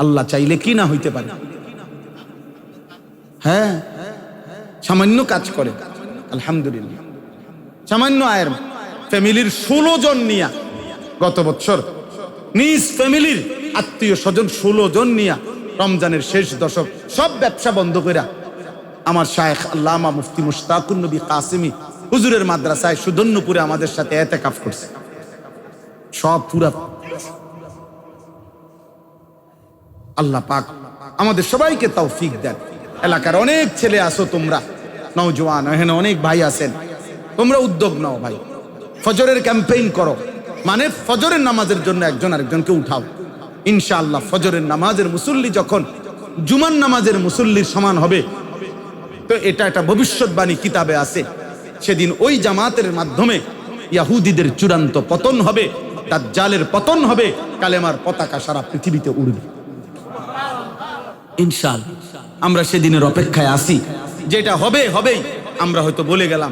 আল্লাহ চাইলে কি না হইতে পারে। হ্যাঁ, সামান্য কাজ করে আলহামদুলিল্লাহ, সামান্য আয়ের ফ্যামিলির 16 জন নিয়া, গত বছর নিজ ফ্যামিলির আত্মীয় স্বজন 16 জন নিয়া রমজানের শেষ দশক সব ব্যবসা বন্ধ কইরা আমার শায়েখ আল্লামা মুফতি মুশতাকুন নবী কাসেমি হুজুরের মাদ্রাসায় সুধন্যপুরে আমাদের সাথে এতেকাফ করছে। সব পুরা আল্লাহ পাক আমাদের সবাইকে তৌফিক দেন। এলাকার অনেক ছেলে আসো তোমরা, নওজোয়ান, এখানে অনেক ভাই আছেন, তোমরা উদ্যোগ নাও ভাই, ফজরের ক্যাম্পেইন করো। মানে ফজরের নামাজের জন্য একজন আরেকজনকে উঠাও। ইনশাআল্লাহ ফজরের নামাজের মুসল্লি যখন জুমার নামাজের মুসল্লির সমান হবে, তো এটা একটা ভবিষ্যৎবাণী কিতাবে আছে। সেদিন ওই জামাতের মাধ্যমে ইয়াহুদিদের চূড়ান্ত পতন হবে, দাজ্জালের পতন হবে, কালেমার পতাকা সারা পৃথিবীতে উড়বে ইনশাআল্লাহ। আমরা সেদিনের অপেক্ষায় আছি। যেটা হবেই, আমরা হয়তো বলে গেলাম,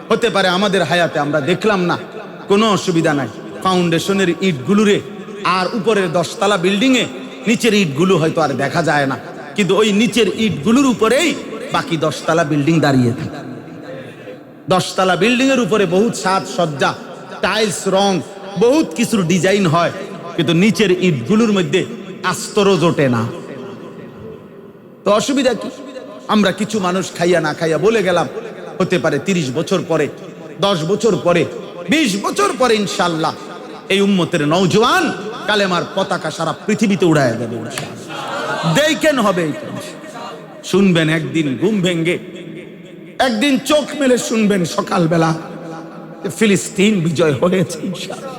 হতে পারে আমাদের হায়াতে আমরা দেখলাম না, কোনো অসুবিধা নাই। ফাউন্ডেশনের ইটগুলোরে আর উপরের 10 তলা বিল্ডিং এ নিচের ইটগুলো হয়তো আর দেখা যায় না, কিন্তু ওই নিচের ইটগুলোর উপরেই বাকি 10 তলা বিল্ডিং দাঁড়িয়ে থাকে। 10 তলা বিল্ডিং এর উপরে বহুত সাজ সজ্জা, টাইলস, রং, বহুত কিছুর ডিজাইন হয়, কিন্তু নিচের ইটগুলোর মধ্যে আস্তর জোটে না। তো অসুবিধা কি? আমরা কিছু মানুষ খাইয়া না খাইয়া বলে গেলাম, হতে পারে 30 বছর পরে, 10 বছর পরে, 20 বছর পরে ইনশাআল্লাহ এই উম্মতের নওজোয়ান কালেমার পতাকা সারা পৃথিবীতে উড়াইয়া দেবে ইনশাআল্লাহ। দেখেন হবে, শুনবেন একদিন ঘুম ভেঙ্গে, একদিন চোখ মেলে শুনবেন সকালবেলা ফিলিস্তিন বিজয় হয়েছে ইনশাআল্লাহ।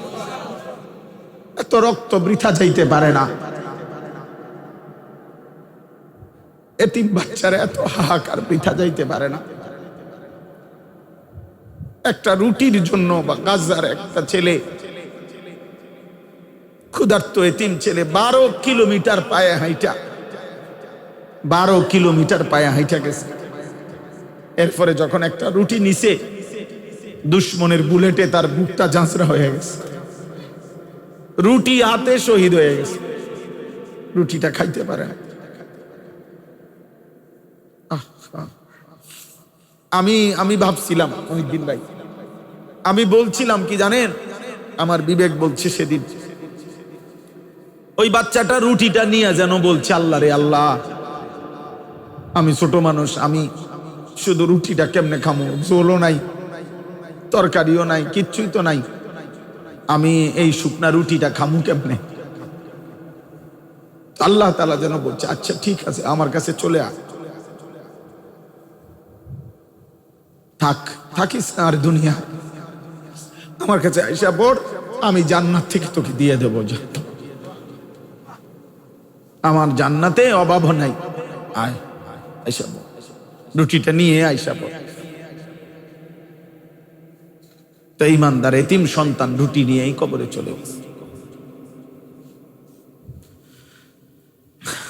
এত রক্ত বৃথা যাইতে পারে না। এতিম বাচ্চারা এত হাহাকার পিঠা যাইতে পারে না। একটা রুটির জন্য বা গাজার একটা ছেলে, ক্ষুধার্ত এতিম ছেলে 12 কিলোমিটার পায়ে হাইটা 12 কিলোমিটার পায়ে হাইটা গেছে। এরপরে যখন একটা রুটি নিছে, দুশ্মনের বুলেটে তার বুকটা ঝাঁচড়া হয়ে গেছে, রুটি হাতে শহীদ হয়ে গেছে, রুটিটা খাইতে পারে না। আমি ভাবছিলাম অনেকদিন ভাই, আমি বলছিলাম কি জানেন, আমার বিবেক বলছে সেদিন ওই বাচ্চাটা রুটিটা নিয়ে যেন বলছে, আল্লাহ রে আল্লাহ, আমি ছোট মানুষ, আমি শুধু রুটিটা কেমনে খামো, ঝোলও নাই, তরকারিও নাই, কিচ্ছুই তো নাই, আমি এই শুকনা রুটিটা খামু কেমনে? আল্লাহ তাআলা যেন বলছে, আচ্ছা ঠিক আছে, আমার কাছে চলে আয়, থাকিস না আর দুনিয়া, আমার কাছে আইসা পড়, আমি জান্নাত থেকে তোকে দিয়ে দেবো, আমার জান্নাতে অভাব নাই, আয় আইসা পড়, রুটিটা নিয়ে আইসা পড়। তো ইমানদার এতিম সন্তান রুটি নিয়েই কবরে চলে গেছে।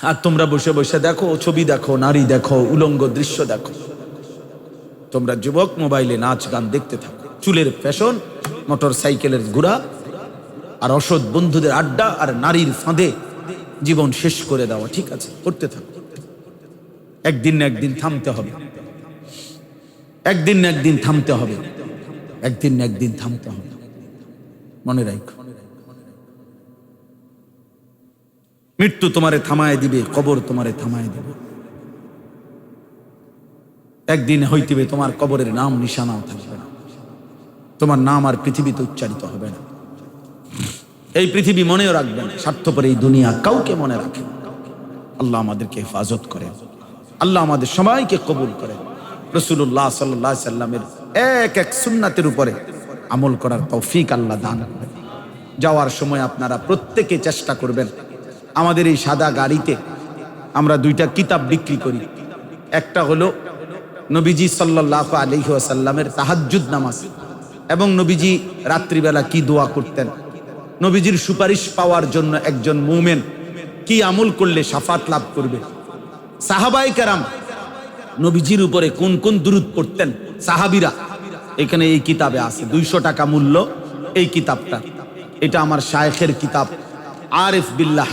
আর তোমরা বসে বসে দেখো, ছবি দেখো, নারী দেখো, উলঙ্গ দৃশ্য দেখো, তোমরা যুবক মোবাইলে নাচ গান দেখতে থাকো, চুলের ফ্যাশন, মোটর সাইকেলের ঘোরা, আর অসৎ বন্ধুদের আড্ডা, আর নারীর ফাঁদে জীবন শেষ করে দেওয়া। ঠিক আছে, করতে থাকো, একদিন না একদিন থামতে হবে, একদিন না একদিন থামতে হবে, একদিন না একদিন থামতে হবে, মনে রাখো। মৃত্যু তোমারে থামায় দিবে, কবর তোমারে থামায় দিবে। একদিন হইতিবে তোমার কবরের নাম নিশানাও থাকবে না, তোমার নাম আর পৃথিবীতে উচ্চারিত হবে না। এই পৃথিবী মনেও রাখবে না, স্বার্থপর এই দুনিয়া কাউকে মনে রাখে। আল্লাহ আমাদেরকে হেফাজত করে, আল্লাহ আমাদের সবাইকে কবুল করে। রাসূলুল্লাহ সাল্লাল্লাহু আলাইহি সাল্লামের এক এক সুন্নাতের উপরে আমল করার তৌফিক আল্লাহ দান করেন। যাওয়ার সময় আপনারা প্রত্যেকে চেষ্টা করবেন, আমাদের এই সাদা গাড়িতে আমরা 2টা কিতাব বিক্রি করি। একটা হলো নবীজি সাল্লাল্লাহু আলাইহি ওয়াসাল্লামের তাহাজ্জুদ নামাজ, এবং নবীজি রাত্রিবেলা কি দোয়া করতেন, নবীজির সুপারিশ পাওয়ার জন্য একজন মুমিন কি আমল করলে শাফাত লাভ করবে, সাহাবায়ে কেরাম নবীজির উপরে কোন কোন দুরূদ পড়তেন, সাহাবীরা, এখানে এই কিতাবে আছে। 200 টাকা মূল্য এই কিতাবটা। এটা আমার শায়েখের কিতাব, আরিফ বিল্লাহ